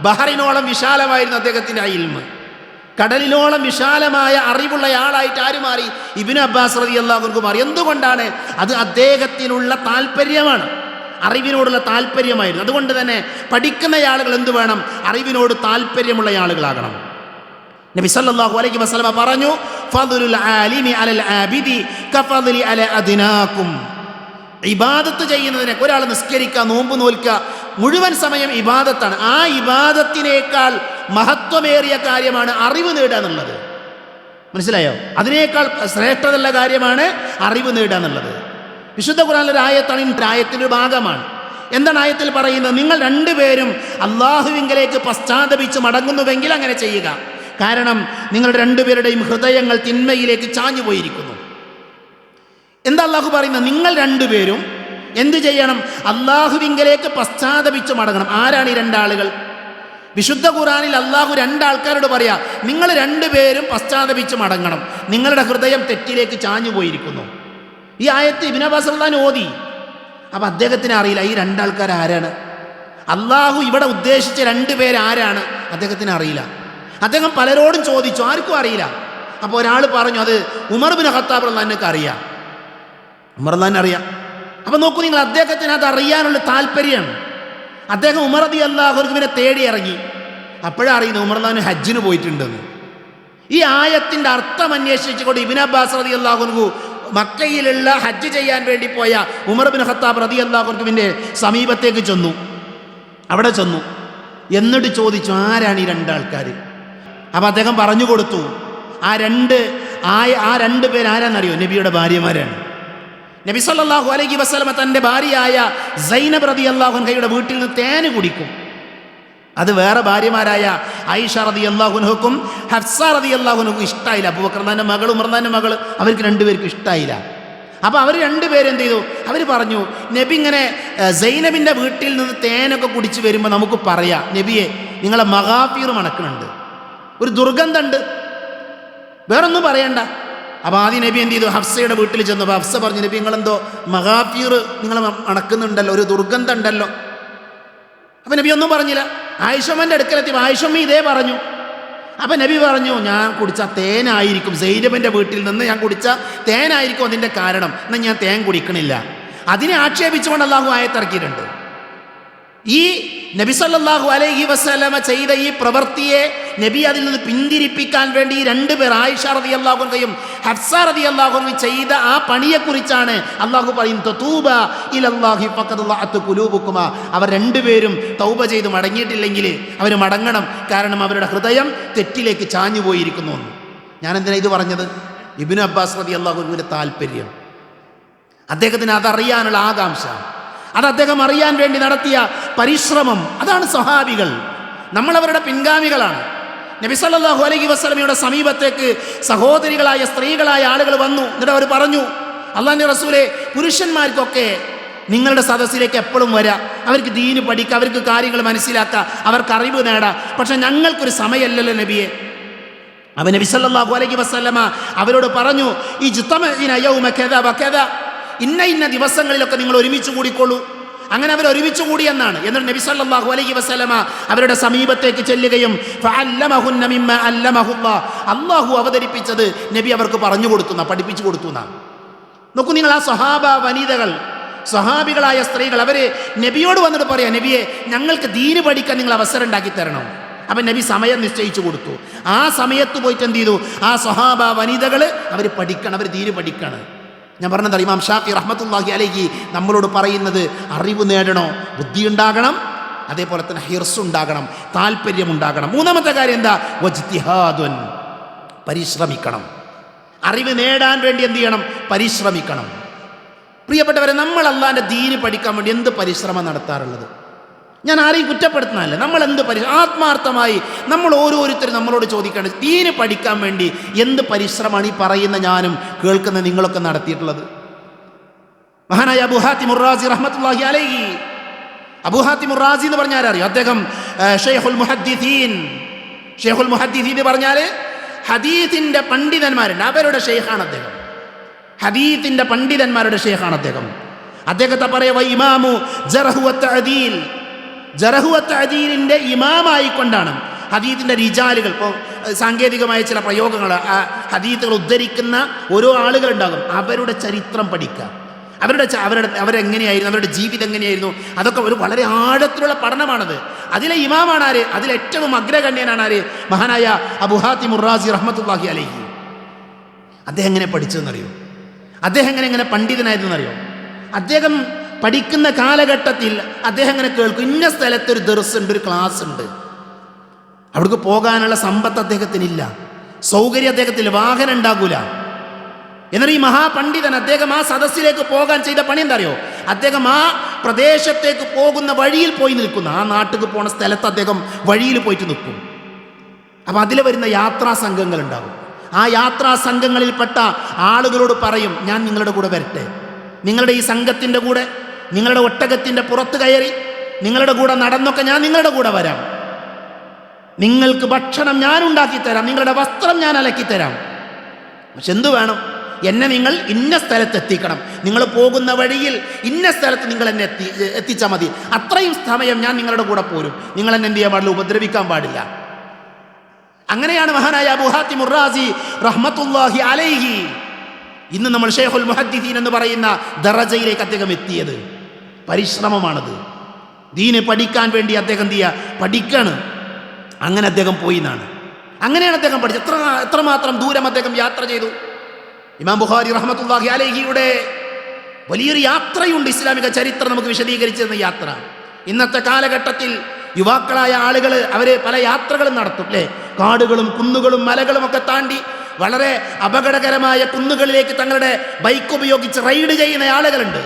ബഹറിനോളം വിശാലമായിരുന്നു അദ്ദേഹത്തിൻ്റെ ഇൽമ്. കടലിനോളം വിശാലമായ അറിവുള്ള ആളായിട്ട് ആര് മാറി? ഇബ്നു അബ്ബാസ് റളിയല്ലാഹു അൻഹു മാറി. എന്തുകൊണ്ടാണ്? അത് അദ്ദേഹത്തിനുള്ള താല്പര്യമാണ്, അറിവിനോടുള്ള താല്പര്യമായിരുന്നു. അതുകൊണ്ട് തന്നെ പഠിക്കുന്ന ആളുകൾ എന്ത് വേണം? അറിവിനോട് താല്പര്യമുള്ള ആളുകളാകണം. നബി സല്ലല്ലാഹു അലൈഹി വസല്ലമ പറഞ്ഞു, ഫദ്ലുൽ ആലിമി അലൽ ആബിദി കഫദ്ലി അല അദ്നാകും. ഇബാദത്ത് ചെയ്യുന്നതിനെ, ഒരാൾ നിസ്കരിക്കുക, നോമ്പ് നോൽക്കുക, മുഴുവൻ സമയം ഇബാദത്താണ്. ആ ഇബാദത്തിനേക്കാൾ മഹത്വമേറിയ കാര്യമാണ് അറിവ് നേടുക എന്നുള്ളത്. മനസ്സിലായോ? അതിനേക്കാൾ ശ്രേഷ്ഠതയുള്ള കാര്യമാണ് അറിവ് നേടുക എന്നുള്ളത്. വിശുദ്ധ ഖുർആനിലെ ഒരു ആയത്താണ്, ആയത്തിൻ്റെ ഒരു ഭാഗമാണ്. എന്താണ് ആയത്തിൽ പറയുന്നത്? നിങ്ങൾ രണ്ടുപേരും അള്ളാഹുവിങ്കലേക്ക് പശ്ചാത്തപിച്ച് മടങ്ങുന്നുവെങ്കിൽ അങ്ങനെ ചെയ്യുക. കാരണം നിങ്ങളുടെ രണ്ടുപേരുടെയും ഹൃദയങ്ങൾ തിന്മയിലേക്ക് ചാഞ്ഞു പോയിരിക്കുന്നു. എന്താ അള്ളാഹു പറയുന്നത്? നിങ്ങൾ രണ്ടുപേരും എന്തു ചെയ്യണം? അള്ളാഹുവിങ്കലേക്ക് പശ്ചാത്തപിച്ച് മടങ്ങണം. ആരാണ് ഈ രണ്ടാളുകൾ? വിശുദ്ധ ഖുർആനിൽ അള്ളാഹു രണ്ടാൾക്കാരോട് പറയാ, നിങ്ങൾ രണ്ടുപേരും പശ്ചാത്തപിച്ച് മടങ്ങണം, നിങ്ങളുടെ ഹൃദയം തെറ്റിലേക്ക് ചാഞ്ഞു പോയിരിക്കുന്നു. ഈ ആയത്ത് ഇബ്നു അബ്ബാസ് റളിയല്ലാഹു അൻഹു ഓതി. അപ്പം അദ്ദേഹത്തിന് അറിയില്ല ഈ രണ്ടാൾക്കാർ ആരാണ്. അള്ളാഹു ഇവിടെ ഉദ്ദേശിച്ച രണ്ടുപേരാരാണ് അദ്ദേഹത്തിന് അറിയില്ല. അദ്ദേഹം പലരോടും ചോദിച്ചു, ആർക്കും അറിയില്ല. അപ്പോൾ ഒരാൾ പറഞ്ഞു, അത് ഉമർ ബിൻ ഖത്താബ് റളിയല്ലാഹു അൻഹുവിനെ അറിയാം. ഉമർ റളിയല്ലാഹു അൻഹു അറിയാം. അപ്പം നോക്കൂ നിങ്ങൾ, അദ്ദേഹത്തിന് അത് അറിയാനുള്ള താല്പര്യമാണ്. അദ്ദേഹം ഉമർ റളിയല്ലാഹു അൻഹുവിനെ തേടി ഇറങ്ങി. അപ്പോഴാണ് അറിയുന്നത് ഉമർ റളിയല്ലാഹു അൻഹു ഹജ്ജിന് പോയിട്ടുണ്ടെന്ന്. ഈ ആയത്തിൻ്റെ അർത്ഥം അന്വേഷിച്ചുകൊണ്ട് ഇബ്നു അബ്ബാസ് റളിയല്ലാഹു അൻഹു മക്കയിലുള്ള ഹജ്ജ് ചെയ്യാൻ വേണ്ടി പോയ ഉമർ ബിൻ ഖത്താബ് റളിയല്ലാഹു അൻഹുവിൻ്റെ സമീപത്തേക്ക് ചെന്നു. അവിടെ ചെന്നു എന്നിട്ട് ചോദിച്ചു, ആരാണ് ഈ രണ്ടാൾക്കാർ? അപ്പം അദ്ദേഹം പറഞ്ഞു കൊടുത്തു. ആ രണ്ട് പേരാരാന്നറിയോ? നബിയുടെ ഭാര്യമാരാണ്. നബി സല്ലല്ലാഹു അലൈഹി വസല്ലമ തൻ്റെ ഭാര്യയായ സൈനബ് റളിയല്ലാഹു അൻഹയുടെ വീട്ടിൽ നിന്ന് തേന് കുടിക്കും. അത് വേറെ ഭാര്യമാരായ ആയിഷ റളിയല്ലാഹു അൻഹക്കും ഹഫ്സ റളിയല്ലാഹു അൻഹക്കും ഇഷ്ടമായില്ല. അബൂബക്കർ റളിയല്ലാഹുവിൻ്റെ മകൾ, ഉമർ റളിയല്ലാഹുവിൻ്റെ മകൾ, അവർക്ക് രണ്ടുപേർക്കും ഇഷ്ടമായില്ല. അപ്പോൾ അവർ രണ്ടുപേരും എന്ത് ചെയ്തു? അവർ പറഞ്ഞു, നബി ഇങ്ങനെ സൈനബിൻ്റെ വീട്ടിൽ നിന്ന് തേനൊക്കെ കുടിച്ച് വരുമ്പോൾ നമുക്ക് പറയാം, നബിയെ നിങ്ങളെ മഗാഫീർ മണക്കുന്നുണ്ട്, ഒരു ദുർഗന്ധമുണ്ട്, വേറൊന്നും പറയണ്ട. അപ്പോൾ ആദ്യം നബി എന്ത് ചെയ്തു? ഹഫ്സയുടെ വീട്ടിൽ ചെന്നു. അപ്പോൾ ഹഫ്സ പറഞ്ഞു, നബി നിങ്ങളെന്തോ മഗാഫീർ നിങ്ങൾ മണക്കുന്നുണ്ടല്ലോ, ഒരു ദുർഗന്ധം ഉണ്ടല്ലോ. അപ്പം നബി ഒന്നും പറഞ്ഞില്ല. ആയിഷമ്മൻ്റെ അടുക്കലെത്തി ആയിഷമ്മ ഇതേ പറഞ്ഞു. അപ്പം നബി പറഞ്ഞു, ഞാൻ കുടിച്ച തേനായിരിക്കും, സൈനബിൻ്റെ വീട്ടിൽ നിന്ന് ഞാൻ കുടിച്ച തേനായിരിക്കും അതിൻ്റെ കാരണം, എന്നാൽ ഞാൻ തേൻ കുടിക്കണില്ല. അതിനെ ആക്ഷേപിച്ചുകൊണ്ട് അള്ളാഹു ആയത്തിറക്കിയിട്ടുണ്ട്. ഈ നബി സല്ലല്ലാഹു അലൈഹി വസല്ലമ ചെയ്ത ഈ പ്രവൃത്തിയെ നബി അതിൽ നിന്ന് പിന്തിരിപ്പിക്കാൻ വേണ്ടി ഈ രണ്ടുപേർ, ആയിഷ റളിയല്ലാഹു അൻഹയും ഹഫ്സ റളിയല്ലാഹു അൻഹയും ചെയ്ത ആ പണിയെക്കുറിച്ചാണ് അള്ളാഹു പറയുന്നത്, തൂബ ഇലല്ലാഹി ഫഖദ് ളഅത് ഖുലൂബുകുമാ. അവർ രണ്ടുപേരും തൗബ ചെയ്ത് മടങ്ങിയിട്ടില്ലെങ്കിൽ അവർ മടങ്ങണം, കാരണം അവരുടെ ഹൃദയം തെറ്റിലേക്ക് ചാഞ്ഞു പോയിരിക്കുന്നു. ഞാനെന്തിനാ ഇത് പറഞ്ഞത്? ഇബ്നു അബ്ബാസ് റളിയല്ലാഹു അൻഹുവിൻ്റെ താല്പര്യം, അദ്ദേഹത്തിന് അതറിയാനുള്ള ആകാംക്ഷ, അത് അദ്ദേഹം അറിയാൻ വേണ്ടി നടത്തിയ പരിശ്രമം, അതാണ് സ്വഹാബികൾ. നമ്മളവരുടെ പിൻഗാമികളാണ്. നബി സല്ലല്ലാഹു അലൈഹി വസല്ലമയുടെ സമീപത്തേക്ക് സഹോദരികളായ സ്ത്രീകളായ ആളുകൾ വന്നു. എന്നിട്ട് അവർ പറഞ്ഞു, അല്ലാഹുവിൻ്റെ റസൂലേ, പുരുഷന്മാർക്കൊക്കെ നിങ്ങളുടെ സദസ്സിലേക്ക് എപ്പോഴും വരാം, അവർക്ക് ദീന് പഠിക്കുക, അവർക്ക് കാര്യങ്ങൾ മനസ്സിലാക്കുക, അവർക്ക് അറിവ് നേടാം, പക്ഷെ ഞങ്ങൾക്കൊരു സമയമല്ലല്ലോ നബിയെ. അവൻ നബി സല്ലല്ലാഹു അലൈഹി വസല്ലമ അവരോട് പറഞ്ഞു, ഇജ്തമഇന യൗമ കദ വകദ, ഇന്ന ദിവസങ്ങളിലൊക്കെ നിങ്ങൾ ഒരുമിച്ച് കൂടിക്കൊള്ളൂ. അങ്ങനെ അവർ ഒരുമിച്ച് കൂടി എന്നാണ്. എന്നിട്ട് നബി സല്ലല്ലാഹു അലൈഹി വസല്ലമ അവരുടെ സമീപത്തേക്ക് ചെല്ലുകയും ഫഅല്ലമഹുന്ന മിമ്മ അല്ലമഹുല്ലാഹ്, അല്ലാഹു അവതരിപ്പിച്ചത് നബി അവർക്ക് പറഞ്ഞു കൊടുത്തുന്ന, പഠിപ്പിച്ചു കൊടുത്തുന്ന. നോക്കൂ നിങ്ങൾ, ആ സ്വഹാബ വനിതകൾ, സ്വഹാബികളായ സ്ത്രീകൾ, അവർ നബിയോട് വന്നിട്ട് പറയാം, നബിയെ ഞങ്ങൾക്ക് ദീന് പഠിക്കാൻ നിങ്ങൾ അവസരം ഉണ്ടാക്കി തരണം. അപ്പം നബി സമയം നിശ്ചയിച്ചു കൊടുത്തു. ആ സമയത്ത് പോയിട്ട് എന്ത് ചെയ്തു? ആ സ്വഹാബ വനിതകൾ അവർ പഠിക്കണം, അവർ ദീന് പഠിക്കണം. ഞാൻ പറഞ്ഞത് ഇമാം ഷാഫി റഹ്മത്തുള്ളാഹി അലൈഹി നമ്മളോട് പറയുന്നത്, അറിവ് നേടണോ, ബുദ്ധി ഉണ്ടാകണം, അതേപോലെ തന്നെ ഹിർസ് ഉണ്ടാകണം, താല്പര്യമുണ്ടാകണം. മൂന്നാമത്തെ കാര്യം എന്താ? വജ്തിഹാദുൻ, പരിശ്രമിക്കണം. അറിവ് നേടാൻ വേണ്ടി എന്ത് ചെയ്യണം? പരിശ്രമിക്കണം. പ്രിയപ്പെട്ടവരെ, നമ്മൾ അള്ളാഹിൻ്റെ ദീന് പഠിക്കാൻ വേണ്ടി എന്ത് പരിശ്രമം നടത്താറുള്ളത്? ഞാൻ ആരെയും കുറ്റപ്പെടുത്തുന്നതല്ല. നമ്മൾ എന്ത് ആത്മാർത്ഥമായി നമ്മൾ ഓരോരുത്തരും നമ്മളോട് ചോദിക്കേണ്ടത്, ദീന് പഠിക്കാൻ വേണ്ടി എന്ത് പരിശ്രമമാണ് ഈ പറയുന്ന ഞാനും കേൾക്കുന്ന നിങ്ങളൊക്കെ നടത്തിയിട്ടുള്ളത്? മഹാനായ അബൂ ഹാത്തിം റാസി റഹ്മത്തുള്ളാഹി അലൈഹി, അബൂ ഹാത്തിം റാസി എന്ന് പറഞ്ഞാൽ അറിയോ? അദ്ദേഹം ഷെയ്ഖുൽ മുഹദ്ദിഥീൻ. ഷെയ്ഖുൽ മുഹദ്ദിഥീൻ എന്ന് പറഞ്ഞാൽ ഹദീസിൻ്റെ പണ്ഡിതന്മാരുണ്ട്, അവരുടെ ഷെയ്ഖാണ് അദ്ദേഹം. ഹദീസിൻ്റെ പണ്ഡിതന്മാരുടെ ഷെയ്ഖാണ് അദ്ദേഹം. അദ്ദേഹത്തെ പറയുക ഇമാമു ജർഹ് വ തഅദീൽ, ജർഹ് വ തഅദീലിൻ്റെ ഇമാമായിക്കൊണ്ടാണ് ഹദീസിൻ്റെ റിജാലുകൾ. ഇപ്പോൾ സാങ്കേതികമായ ചില പ്രയോഗങ്ങൾ, ഹദീസുകൾ ഉദ്ധരിക്കുന്ന ഓരോ ആളുകളുണ്ടാകും, അവരുടെ ചരിത്രം പഠിക്കുക, അവരെങ്ങനെയായിരുന്നു, അവരുടെ ജീവിതം എങ്ങനെയായിരുന്നു, അതൊക്കെ ഒരു വളരെ ആഴത്തിലുള്ള പഠനമാണത്. അതിലെ ഇമാമാണ് ആര്? അതിലേറ്റവും അഗ്രഗണ്യനാണ് ആര്? മഹാനായ അബൂ ഹാത്തിം റാസി റഹ്മത്തുള്ളാഹി അലൈഹി. അദ്ദേഹം എങ്ങനെ പഠിച്ചതെന്നറിയോ? അദ്ദേഹം എങ്ങനെ പണ്ഡിതനായതെന്നറിയോ? അദ്ദേഹം പഠിക്കുന്ന കാലഘട്ടത്തിൽ അദ്ദേഹം എങ്ങനെ കേൾക്കും, ഇന്ന സ്ഥലത്തൊരു ദർസ് ഉണ്ട്, ഒരു ക്ലാസ് ഉണ്ട്, അവിടേക്ക് പോകാനുള്ള സമ്പത്ത് അദ്ദേഹത്തിനില്ല, സൗകര്യം അദ്ദേഹത്തിന്, വാഹനം ഉണ്ടാകൂല. എന്നാൽ ഈ മഹാപണ്ഡിതൻ അദ്ദേഹം ആ സദസ്സിലേക്ക് പോകാൻ ചെയ്ത പണി എന്താ അറിയോ? അദ്ദേഹം ആ പ്രദേശത്തേക്ക് പോകുന്ന വഴിയിൽ പോയി നിൽക്കുന്ന, ആ നാട്ടിൽ പോണ സ്ഥലത്ത് അദ്ദേഹം വഴിയിൽ പോയിട്ട് നിൽക്കും. അപ്പം അതിൽ വരുന്ന യാത്രാ സംഘങ്ങൾ ഉണ്ടാകും. ആ യാത്രാ സംഘങ്ങളിൽപ്പെട്ട ആളുകളോട് പറയും, ഞാൻ നിങ്ങളുടെ കൂടെ വരട്ടെ, നിങ്ങളുടെ ഈ സംഘത്തിൻ്റെ കൂടെ, നിങ്ങളുടെ ഒട്ടകത്തിൻ്റെ പുറത്ത് കയറി നിങ്ങളുടെ കൂടെ നടന്നൊക്കെ ഞാൻ നിങ്ങളുടെ കൂടെ വരാം, നിങ്ങൾക്ക് ഭക്ഷണം ഞാൻ ഉണ്ടാക്കിത്തരാം, നിങ്ങളുടെ വസ്ത്രം ഞാൻ അലക്കിത്തരാം, പക്ഷെ എന്തു വേണം? എന്നെ നിങ്ങൾ ഇന്ന സ്ഥലത്ത് എത്തിക്കണം, നിങ്ങൾ പോകുന്ന വഴിയിൽ ഇന്ന സ്ഥലത്ത് നിങ്ങൾ എന്നെ എത്തിച്ചാൽ മതി, അത്രയും സമയം ഞാൻ നിങ്ങളുടെ കൂടെ പോരും, നിങ്ങൾ എന്നെ എന്ത് ചെയ്യാൻ പാടില്ല? ഉപദ്രവിക്കാൻ പാടില്ല. അങ്ങനെയാണ് മഹാനായ അബൂ ഹാത്തിം റാസി റഹ്മത്തുള്ളാഹി അലൈഹി ഇന്ന് നമ്മൾ ഷെയ്ഖുൽ മുഹദ്ദിഥീൻ എന്ന് പറയുന്ന ദറജയിലേക്ക് അദ്ദേഹം എത്തിയത്. പരിശ്രമമാണത്. ദീന് പഠിക്കാൻ വേണ്ടി അദ്ദേഹം എന്ത് ചെയ്യുക? പഠിക്കാണ്. അങ്ങനെ അദ്ദേഹം പോയി എന്നാണ്. അങ്ങനെയാണ് അദ്ദേഹം പഠിച്ചത്. എത്രമാത്രം ദൂരം അദ്ദേഹം യാത്ര ചെയ്തു. ഇമാം ബുഖാരി റഹ്മത്തുള്ളാഹി അലൈഹിയുടെ വലിയൊരു യാത്രയുണ്ട്, ഇസ്ലാമിക ചരിത്രം നമുക്ക് വിശദീകരിച്ചു തന്ന യാത്ര. ഇന്നത്തെ കാലഘട്ടത്തിൽ യുവാക്കളായ ആളുകൾ അവർ പല യാത്രകളും നടത്തും, അല്ലേ? കാടുകളും കുന്നുകളും മലകളും ഒക്കെ താണ്ടി വളരെ അപകടകരമായ കുന്നുകളിലേക്ക് തങ്ങളുടെ ബൈക്ക് ഉപയോഗിച്ച് റൈഡ് ചെയ്യുന്ന ആളുകളുണ്ട്.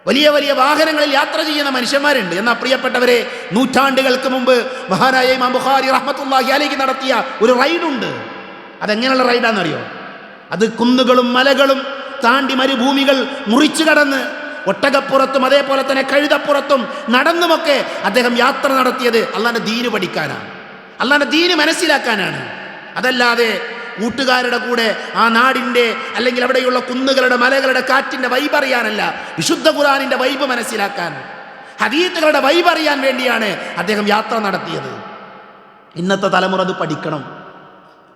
വലിയ വലിയ വാഹനങ്ങളിൽ യാത്ര ചെയ്യുന്ന മനുഷ്യന്മാരുണ്ട്. എന്നാൽ പ്രിയപ്പെട്ടവരെ, നൂറ്റാണ്ടുകൾക്ക് മുമ്പ് മഹാനായ ഇമാം ബുഖാരി റഹ്മത്തുള്ളാഹി അലൈഹി നടത്തിയ ഒരു റൈഡുണ്ട്. അതെങ്ങനെയുള്ള റൈഡാണെന്നറിയോ? അത് കുന്നുകളും മലകളും താണ്ടി മരുഭൂമികൾ മുറിച്ചു കടന്ന് ഒട്ടകപ്പുറത്തും അതേപോലെ തന്നെ കഴുതപ്പുറത്തും നടന്നുമൊക്കെ അദ്ദേഹം യാത്ര നടത്തിയത് അള്ളാന്റെ ദീന് പഠിക്കാനാണ്, അള്ളാന്റെ ദീന് മനസ്സിലാക്കാനാണ്. അതല്ലാതെ കൂട്ടുകാരുടെ കൂടെ ആ നാടിൻ്റെ അല്ലെങ്കിൽ അവിടെയുള്ള കുന്നുകളുടെ മലകളുടെ കാറ്റിൻ്റെ വൈബ് അറിയാനല്ല, വിശുദ്ധ ഖുർആനിൻ്റെ വൈബ് മനസ്സിലാക്കാൻ, ഹദീസുകളുടെ വൈബ് അറിയാൻ വേണ്ടിയാണ് അദ്ദേഹം യാത്ര നടത്തിയത്. ഇന്നത്തെ തലമുറ അത് പഠിക്കണം.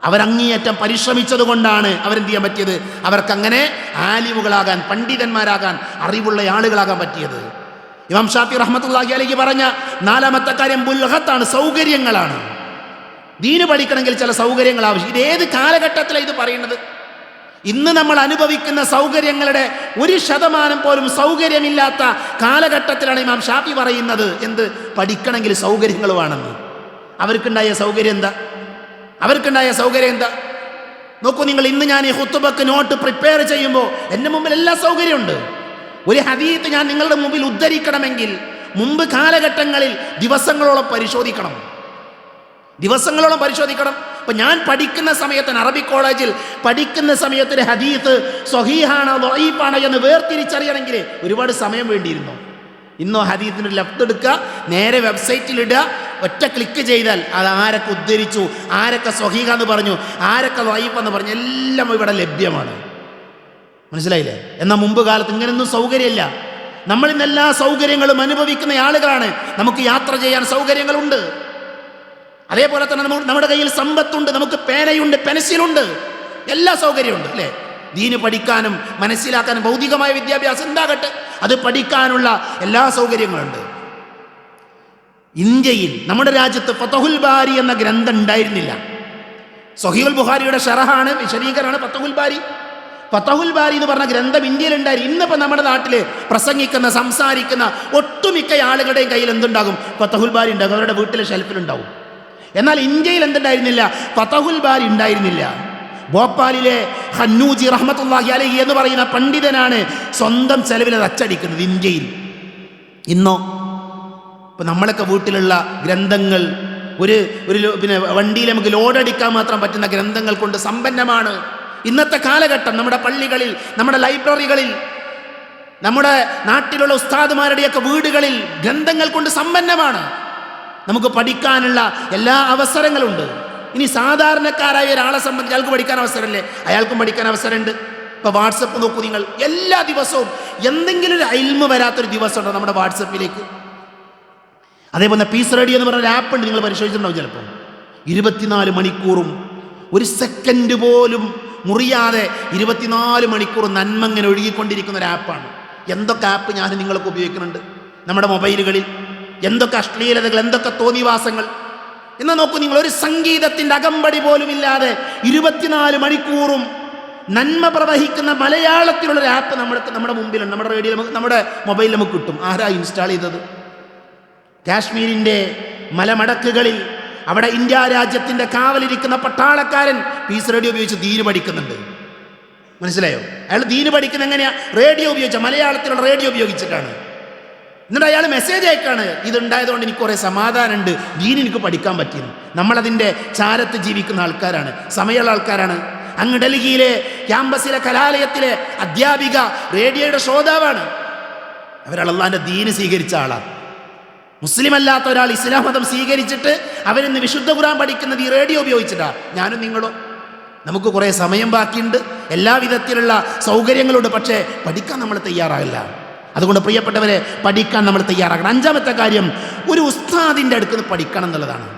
അവരങ്ങേയറ്റം പരിശ്രമിച്ചത് കൊണ്ടാണ് അവരെന്ത് ചെയ്യാൻ പറ്റിയത്? അവർക്കങ്ങനെ ആലിമുകളാകാൻ, പണ്ഡിതന്മാരാകാൻ, അറിവുള്ള ആളുകളാകാൻ പറ്റിയത്. ഇമാം ഷാഫി റഹ്മത്തുള്ളാഹി അലൈഹി പറഞ്ഞ നാലാമത്തെ കാര്യം ബുൽഗത്താണ്, സൗകര്യങ്ങളാണ്. ദീന് പഠിക്കണമെങ്കിൽ ചില സൗകര്യങ്ങൾ ആവശ്യം. ഇത് ഏത് കാലഘട്ടത്തിലാണ് ഇത് പറയുന്നത്? ഇന്ന് നമ്മൾ അനുഭവിക്കുന്ന സൗകര്യങ്ങളുടെ 1% പോലും സൗകര്യമില്ലാത്ത കാലഘട്ടത്തിലാണ് ഇമാം ഷാഫി പറയുന്നത് എന്ത്? പഠിക്കണമെങ്കിൽ സൗകര്യങ്ങൾ വേണമെന്ന്. അവർക്കുണ്ടായ സൗകര്യം എന്താ? അവർക്കുണ്ടായ സൗകര്യം എന്താ? നോക്കൂ നിങ്ങൾ, ഇന്ന് ഞാൻ ഈ ഖുത്ബക്ക് നോട്ട് പ്രിപ്പയർ ചെയ്യുമ്പോൾ എൻ്റെ മുമ്പിൽ എല്ലാ സൗകര്യമുണ്ട്. ഒരു ഹദീത്ത് ഞാൻ നിങ്ങളുടെ മുമ്പിൽ ഉദ്ധരിക്കണമെങ്കിൽ മുമ്പ് കാലഘട്ടങ്ങളിൽ ദിവസങ്ങളോളം പരിശോധിക്കണം. ഇപ്പം ഞാൻ പഠിക്കുന്ന സമയത്ത്, അറബിക് കോളേജിൽ പഠിക്കുന്ന സമയത്ത് ഒരു ഹദീത്ത് സ്വഹീഹാണോ ദഈഫാണോ എന്ന് വേർതിരിച്ചറിയണമെങ്കിൽ ഒരുപാട് സമയം വേണ്ടിയിരുന്നു. ഇന്നോ ഹദീത്തിന് ലെഫ്റ്റ് എടുക്കുക, നേരെ വെബ്സൈറ്റിലിടുക, ഒറ്റ ക്ലിക്ക് ചെയ്താൽ അത് ആരൊക്കെ ഉദ്ധരിച്ചു, ആരൊക്കെ സ്വഹീഹ എന്ന് പറഞ്ഞു, ആരൊക്കെ ദഈഫ് എന്ന് പറഞ്ഞു, എല്ലാം ഇവിടെ ലഭ്യമാണ്. മനസ്സിലായില്ലേ? എന്നാൽ മുമ്പ് കാലത്ത് ഇങ്ങനെയൊന്നും സൗകര്യമില്ല. നമ്മൾ ഇന്ന് എല്ലാ സൗകര്യങ്ങളും അനുഭവിക്കുന്ന ആളുകളാണ്. നമുക്ക് യാത്ര ചെയ്യാൻ സൗകര്യങ്ങളുണ്ട്, അതേപോലെ തന്നെ നമ്മുടെ കയ്യിൽ സമ്പത്തുണ്ട്, നമുക്ക് പേനയുണ്ട്, പെൻസിലുണ്ട്, എല്ലാ സൗകര്യമുണ്ട്, അല്ലേ? ദീന് പഠിക്കാനും മനസ്സിലാക്കാനും ഭൗതികമായ വിദ്യാഭ്യാസം ഉണ്ടാകട്ടെ, അത് പഠിക്കാനുള്ള എല്ലാ സൗകര്യങ്ങളുണ്ട്. ഇന്ത്യയിൽ, നമ്മുടെ രാജ്യത്ത് ഫതഹുൽ ബാരി എന്ന ഗ്രന്ഥം ഉണ്ടായിരുന്നില്ല. സ്വഹീഹുൽ ബുഖാരിയുടെ ഷറഹാണ്, വിശദീകരണമാണ് ഫതഹുൽ ബാരി. ഫതഹുൽ ബാരി എന്ന് പറഞ്ഞ ഗ്രന്ഥം ഇന്ത്യയിൽ ഉണ്ടായിരുന്നു. ഇന്നിപ്പോൾ നമ്മുടെ നാട്ടിൽ പ്രസംഗിക്കുന്ന, സംസാരിക്കുന്ന ഒട്ടുമിക്ക ആളുകളുടെയും കയ്യിൽ എന്തുണ്ടാകും? ഫതഹുൽ ബാരി ഉണ്ടാകും, അവരുടെ വീട്ടിലെ ഷെൽഫിലുണ്ടാവും. എന്നാൽ ഇന്ത്യയിൽ എന്തുണ്ടായിരുന്നില്ല? ഫതഹുൽ ബാരി ഉണ്ടായിരുന്നില്ല. ഭോപ്പാലിലെ ഖന്നൂജി റഹ്മത്തുള്ളാഹി അലൈഹി എന്ന് പറയുന്ന പണ്ഡിതനാണ് സ്വന്തം ചെലവിൽ അത് അച്ചടിക്കുന്നത് ഇന്ത്യയിൽ. ഇന്നോ ഇപ്പം നമ്മളൊക്കെ വീട്ടിലുള്ള ഗ്രന്ഥങ്ങൾ ഒരു വണ്ടിയിൽ നമുക്ക് ലോഡടിക്കാൻ മാത്രം പറ്റുന്ന ഗ്രന്ഥങ്ങൾ കൊണ്ട് സമ്പന്നമാണ് ഇന്നത്തെ കാലഘട്ടം. നമ്മുടെ പള്ളികളിൽ, നമ്മുടെ ലൈബ്രറികളിൽ, നമ്മുടെ നാട്ടിലുള്ള ഉസ്താദുമാരുടെയൊക്കെ വീടുകളിൽ ഗ്രന്ഥങ്ങൾ കൊണ്ട് സമ്പന്നമാണ്. നമുക്ക് പഠിക്കാനുള്ള എല്ലാ അവസരങ്ങളുണ്ട്. ഇനി സാധാരണക്കാരായ ഒരാളെ സംബന്ധിച്ച് അയാൾക്ക് പഠിക്കാൻ അവസരമല്ലേ, അയാൾക്കും പഠിക്കാൻ അവസരമുണ്ട്. ഇപ്പോൾ വാട്സപ്പ് നോക്കൂ നിങ്ങൾ, എല്ലാ ദിവസവും എന്തെങ്കിലും ഒരു ഇൽമ് വരാത്തൊരു ദിവസമുണ്ടോ നമ്മുടെ വാട്സപ്പിലേക്ക്? അതേപോലെ പീസ് റേഡിയോ എന്ന് പറഞ്ഞൊരു ആപ്പ് ഉണ്ട്, നിങ്ങൾ പരിശോധിച്ചിട്ടുണ്ടാവും ചിലപ്പോൾ. 24 മണിക്കൂറും ഒരു സെക്കൻഡ് പോലും മുറിയാതെ 24 മണിക്കൂർ നന്മ ഇങ്ങനെ ഒഴുകിക്കൊണ്ടിരിക്കുന്ന ഒരു ആപ്പാണ്. എന്തൊക്കെ ആപ്പ് ഞാൻ നിങ്ങൾക്ക് ഉപയോഗിക്കുന്നുണ്ട് നമ്മുടെ മൊബൈലുകളിൽ, എന്തൊക്കെ അശ്ലീലതകൾ, എന്തൊക്കെ തോന്നിവാസങ്ങൾ. എന്നാൽ നോക്കൂ നിങ്ങൾ, ഒരു സംഗീതത്തിൻ്റെ അകമ്പടി പോലും ഇല്ലാതെ 24 മണിക്കൂറും നന്മ പ്രവഹിക്കുന്ന മലയാളത്തിലുള്ളൊരു ആപ്പ് നമ്മുടെ മുമ്പിലുണ്ട്, നമ്മുടെ റേഡിയോ, നമ്മുടെ മൊബൈലിൽ നമുക്ക് കിട്ടും. ആരാ ഇൻസ്റ്റാൾ ചെയ്തത്? കാശ്മീരിൻ്റെ മലമടക്കുകളിൽ അവിടെ ഇന്ത്യ രാജ്യത്തിൻ്റെ കാവലിരിക്കുന്ന പട്ടാളക്കാരൻ പീസ് റേഡിയോ ഉപയോഗിച്ച് ദീന് പഠിക്കുന്നുണ്ട്. മനസ്സിലായോ? അയാൾ ദീന് പഠിക്കുന്ന എങ്ങനെയാ? റേഡിയോ ഉപയോഗിച്ച, മലയാളത്തിലുള്ള റേഡിയോ ഉപയോഗിച്ചിട്ടാണ്. എന്നിട്ട് അയാൾ മെസ്സേജ് അയക്കാണ്, ഇതുണ്ടായതുകൊണ്ട് എനിക്ക് കുറേ സമാധാനമുണ്ട്, ദീൻ എനിക്ക് പഠിക്കാൻ പറ്റിയിരുന്നു. നമ്മളതിൻ്റെ ചാരത്ത് ജീവിക്കുന്ന ആൾക്കാരാണ്, സമയമുള്ള ആൾക്കാരാണ്. അങ്ങ് ഡൽഹിയിലെ ക്യാമ്പസിലെ കലാലയത്തിലെ അധ്യാപിക റേഡിയോയുടെ ശ്രോതാവാണ്. അവർ അള്ളാഹിൻ്റെ ദീന് സ്വീകരിച്ച ആളാണ്. മുസ്ലിം അല്ലാത്ത ഒരാൾ ഇസ്ലാം മതം സ്വീകരിച്ചിട്ട് അവരിന്ന് വിശുദ്ധ ഖുർആൻ പഠിക്കുന്നത് ഈ റേഡിയോ ഉപയോഗിച്ചിട്ടാണ്. ഞാനും നിങ്ങളോ? നമുക്ക് കുറേ സമയം ബാക്കിയുണ്ട്, എല്ലാ വിധത്തിലുള്ള സൗകര്യങ്ങളുണ്ട്, പക്ഷേ പഠിക്കാൻ നമ്മൾ തയ്യാറാകില്ല. അതുകൊണ്ട് പ്രിയപ്പെട്ടവരെ, പഠിക്കാൻ നമ്മൾ തയ്യാറാക്കണം. 5-ാമത്തെ കാര്യം, ഒരു ഉസ്താദിൻ്റെ അടുത്ത് പഠിക്കണം എന്നുള്ളതാണ്.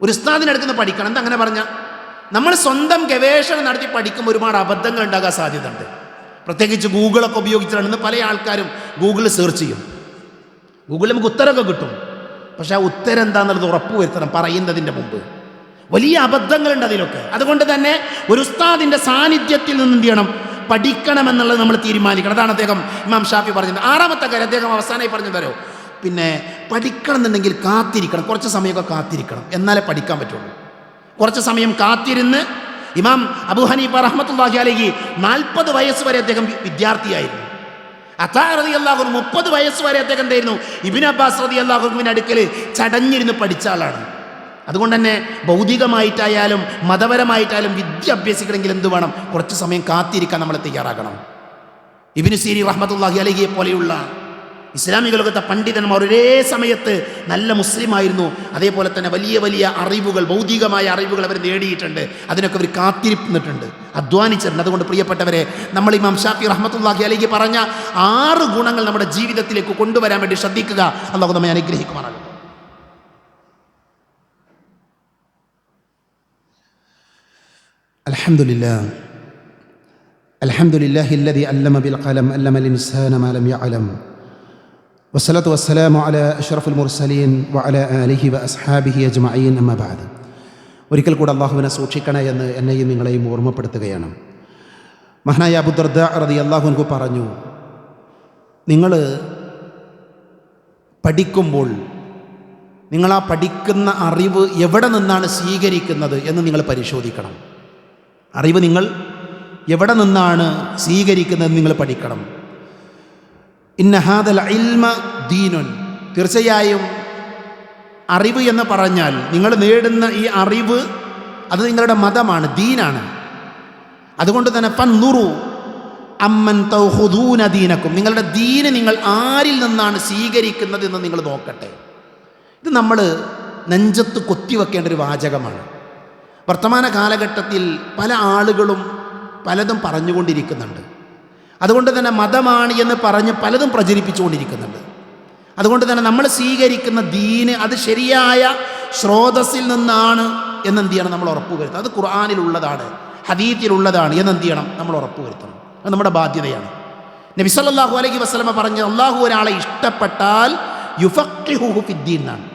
ഒരു ഉസ്താദിൻ്റെ അടുത്ത് പഠിക്കണം. എന്താ അങ്ങനെ പറഞ്ഞാൽ? നമ്മൾ സ്വന്തം ഗവേഷണം നടത്തി പഠിക്കുമ്പോൾ ഒരുപാട് അബദ്ധങ്ങൾ ഉണ്ടാകാൻ സാധ്യതയുണ്ട്. പ്രത്യേകിച്ച് ഗൂഗിളൊക്കെ ഉപയോഗിച്ചിട്ടാണ് പല ആൾക്കാരും ഗൂഗിളിൽ സെർച്ച് ചെയ്യും. ഗൂഗിളിൽ നമുക്ക് ഉത്തരമൊക്കെ കിട്ടും, പക്ഷെ ആ ഉത്തരം എന്താണെന്നുള്ളത് ഉറപ്പ് വരുത്തണം പറയുന്നതിൻ്റെ മുമ്പ്. വലിയ അബദ്ധങ്ങളുണ്ട് അതിലൊക്കെ. അതുകൊണ്ട് തന്നെ ഒരു ഉസ്താദിൻ്റെ സാന്നിധ്യത്തിൽ നിന്ന് എന്ത് ചെയ്യണം? പഠിക്കണമെന്നുള്ളത് നമ്മൾ തീരുമാനിക്കണം. അതാണ് അദ്ദേഹം ഇമാം ഷാഫി പറഞ്ഞത്. 6-ാമത്തെ കാര്യം അദ്ദേഹം അവസാനമായി പറഞ്ഞു തരോ, പിന്നെ പഠിക്കണം എന്നുണ്ടെങ്കിൽ കാത്തിരിക്കണം, കുറച്ച് സമയമൊക്കെ കാത്തിരിക്കണം, എന്നാലേ പഠിക്കാൻ പറ്റുള്ളൂ. കുറച്ച് സമയം കാത്തിരുന്ന്, ഇമാം അബൂ ഹനീഫ റഹ്മത്തുള്ളാഹി അലൈഹി 40 വയസ്സ് വരെ അദ്ദേഹം വിദ്യാർത്ഥിയായിരുന്നു. അതാ റളിയല്ലാഹു അൻഹു 30 വയസ്സ് വരെ അദ്ദേഹം എന്തായിരുന്നു? ഇബ്നു അബ്ബാസ് റളിയല്ലാഹു അൻഹുവിൻ്റെ അടുക്കൽ ചടഞ്ഞിരുന്ന് പഠിച്ച ആളാണ്. അതുകൊണ്ട് തന്നെ ഭൗതികമായിട്ടായാലും മതപരമായിട്ടായാലും വിദ്യ അഭ്യസിക്കണമെങ്കിൽ എന്ത് വേണം? കുറച്ച് സമയം കാത്തിരിക്കാൻ നമ്മൾ തയ്യാറാകണം. ഇബ്നു സീരീൻ റഹ്മത്തുള്ളാഹി അലൈഹിയെ പോലെയുള്ള ഇസ്ലാമിക ലോകത്തെ പണ്ഡിതന്മാർ ഒരേ സമയത്ത് നല്ല മുസ്ലിമായിരുന്നു. അതേപോലെ തന്നെ വലിയ വലിയ അറിവുകൾ, ഭൗതികമായ അറിവുകൾ അവർ നേടിയിട്ടുണ്ട്. അതിനൊക്കെ അവർ കാത്തിരിപ്പിട്ടുണ്ട്, അധ്വാനിച്ചിട്ടുണ്ട്. അതുകൊണ്ട് പ്രിയപ്പെട്ടവരെ, നമ്മൾ ഇമാം ഷാഫി റഹ്മത്തുള്ളാഹി അലൈഹി പറഞ്ഞ 6 ഗുണങ്ങൾ നമ്മുടെ ജീവിതത്തിലേക്ക് കൊണ്ടുവരാൻ വേണ്ടി ശ്രദ്ധിക്കുക. അല്ലാഹു നമ്മെ അനുഗ്രഹിക്കുമാറാകട്ടെ. അൽഹംദുലില്ലാഹി അല്ലദീ അല്ലമ ബിൽ ഖലം അല്ലമൽ ഇൻസാന മാ ലം യഅലം വസ്സലാത്തു വസ്സലാമു അലാ അഷ്റഫുൽ മുർസലീൻ വഅലാ ആലിഹി വഅസ്ഹാബിഹി അജ്മഈൻ. അമ്മാ ബഅദ്. ഒരിക്കൽ കൂടെ അല്ലാഹുവിനെ സൂക്ഷിക്കണേ എന്ന് എന്നെയും നിങ്ങളെയും ഓർമ്മപ്പെടുത്തുകയാണ്. മഹാനായ അബൂ ദർദാ റളിയല്ലാഹു അൻഹു പറഞ്ഞു, നിങ്ങൾ പഠിക്കുമ്പോൾ നിങ്ങൾ ആ പഠിക്കുന്ന അറിവ് എവിടെ നിന്നാണ് സ്വീകരിക്കുന്നത് എന്ന് നിങ്ങൾ പരിശോധിക്കണം. അറിവ് നിങ്ങൾ എവിടെ നിന്നാണ് സ്വീകരിക്കുന്നത് നിങ്ങൾ പഠിക്കണം. ഇന്ന ഹാദൽ ഇൽമ ദീനുൻ. തീർച്ചയായും അറിവ് എന്ന് പറഞ്ഞാൽ നിങ്ങൾ നേടുന്ന ഈ അറിവ് അത് നിങ്ങളുടെ മതമാണ്, ദീനാണ്. അതുകൊണ്ട് തന്നെ ഫൻദുറു അമ്മൻ തൗഖുദൂന ദീനക്കും. നിങ്ങളുടെ ദീന് നിങ്ങൾ ആരിൽ നിന്നാണ് സ്വീകരിക്കുന്നത് എന്ന് നിങ്ങൾ നോക്കട്ടെ. ഇത് നമ്മൾ നെഞ്ചത്ത് കൊത്തിവെക്കേണ്ട ഒരു വാചകമാണ്. വർത്തമാന കാലഘട്ടത്തിൽ പല ആളുകളും പലതും പറഞ്ഞുകൊണ്ടിരിക്കുന്നുണ്ട്. അതുകൊണ്ട് തന്നെ മതമാണ് എന്ന് പറഞ്ഞ് പലതും പ്രചരിപ്പിച്ചുകൊണ്ടിരിക്കുന്നുണ്ട്. അതുകൊണ്ട് തന്നെ നമ്മൾ സ്വീകരിക്കുന്ന ദീന് അത് ശരിയായ സ്രോതസ്സിൽ നിന്നാണ് എന്നെന്ത് ചെയ്യണം? നമ്മൾ ഉറപ്പുവരുത്തണം. അത് ഖുർആനിലുള്ളതാണ്, ഹദീസിലുള്ളതാണ് എന്നെന്ത് ചെയ്യണം? നമ്മൾ ഉറപ്പുവരുത്തണം. അത് നമ്മുടെ ബാധ്യതയാണ്. നബി സല്ലല്ലാഹു അലൈഹി വസല്ലമ പറഞ്ഞ, അള്ളാഹു ഒരാളെ ഇഷ്ടപ്പെട്ടാൽ യുഫഖിഹുഹു ഫിദ്ദീൻ എന്നാണ്.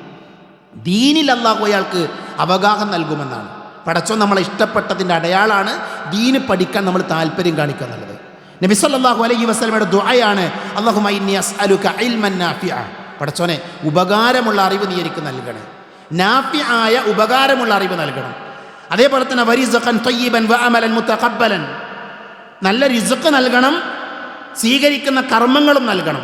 ദീനിൽ അള്ളാഹു അയാൾക്ക് അവഗാഹം നൽകുമെന്നാണ്. പടച്ചോൻ നമ്മളെ ഇഷ്ടപ്പെട്ടതിൻ്റെ അടയാളാണ് ദീന് പഠിക്കാൻ നമ്മൾ താല്പര്യം കാണിക്കുക എന്നുള്ളത്. നബി സല്ലല്ലാഹു അലൈഹി വസല്ലമയുടെ ദുആയാണ്, അല്ലാഹുമ്മ ഇന്നി അസ്അലുക ഇൽമൻ നാഫിഅ. പടച്ചോനെ, ഉപകാരമുള്ള അറിവ് നീ എനിക്ക് നൽകണേ. നാഫിആയ ഉപകാരമുള്ള അറിവ് നൽകണം. അതേപോലെ തന്നെ വരിസഖൻ ത്വയ്യിബൻ വഅമലൻ മുതഖബ്ബലൻ, നല്ല റിസ്ഖ് നൽകണം, സ്വീകരിക്കുന്ന കർമ്മങ്ങളും നൽകണം.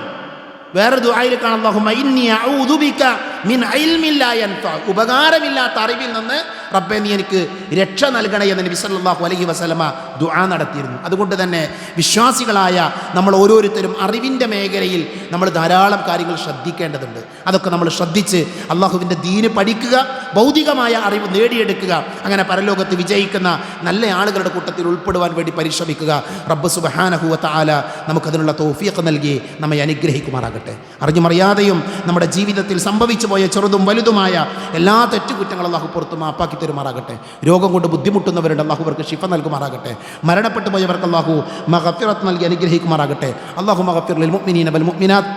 വേറെ ദുആയിൽ കാണാം, അല്ലാഹുമ്മ ഇന്നി അഊദു ബിക മിൻ ഇൽമിൻ ലാ യൻഫഅ, ഉപകാരമില്ലാത്ത അറിവിൽ നിന്ന് റബ്ബേ നീ എനിക്ക് രക്ഷ നൽകണേ എന്ന് നബി സല്ലല്ലാഹു അലൈഹി വസല്ലമ ദുആ നടത്തിയിരുന്നു. അതുകൊണ്ട് തന്നെ വിശ്വാസികളായ നമ്മൾ ഓരോരുത്തരും അറിവിൻ്റെ മേഖലയിൽ നമ്മൾ ധാരാളം കാര്യങ്ങൾ ശ്രദ്ധിക്കേണ്ടതുണ്ട്. അതൊക്കെ നമ്മൾ ശ്രദ്ധിച്ച് അള്ളാഹുവിൻ്റെ ദീന് പഠിക്കുക, ഭൗതികമായ അറിവ് നേടിയെടുക്കുക, അങ്ങനെ പരലോകത്ത് വിജയിക്കുന്ന നല്ല ആളുകളുടെ കൂട്ടത്തിൽ ഉൾപ്പെടുവാൻ വേണ്ടി പരിശ്രമിക്കുക. റബ്ബ് സുബ്ഹാനഹു വ തആല നമുക്കതിനുള്ള തൗഫീഖ് നൽകി നമ്മെ അനുഗ്രഹിക്കുമാറാകട്ടെ. അറിഞ്ഞുമറിയാതെയും നമ്മുടെ ജീവിതത്തിൽ സംഭവിച്ചു പോയ ചെറുതും വലുതുമായ എല്ലാ തെറ്റുകുറ്റങ്ങളും അള്ളാഹു പുറത്ത് മാപ്പാക്കി തരുമാറാകട്ടെ. രോഗം കൊണ്ട് ബുദ്ധിമുട്ടുന്നവരുണ്ട്, അള്ളാഹു അവർക്ക് ശിഫ നൽകുമാറാകട്ടെ. മരണപ്പെട്ടു പോയവർക്ക് അള്ളാഹു മഗ്ഫിറത്ത് നൽകി അനുഗ്രഹിക്കുമാറാകട്ടെ. അല്ലാഹു മഗ്ഫിർ ലിൽ മുഅ്മിനീന വൽ മുഅ്മിനാത്ത്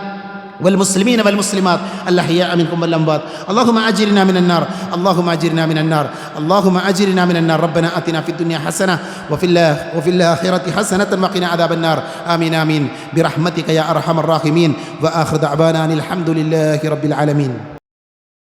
والمسلمين والمسلمات الأحياء منكم والأموات اللهم أجرنا من النار اللهم أجرنا من النار اللهم أجرنا من النار ربنا آتنا في الدنيا حسنة وفي الآخرة حسنة وقنا عذاب النار آمين آمين برحمتك يا أرحم الراحمين وآخر دعوانا الحمد لله رب العالمين.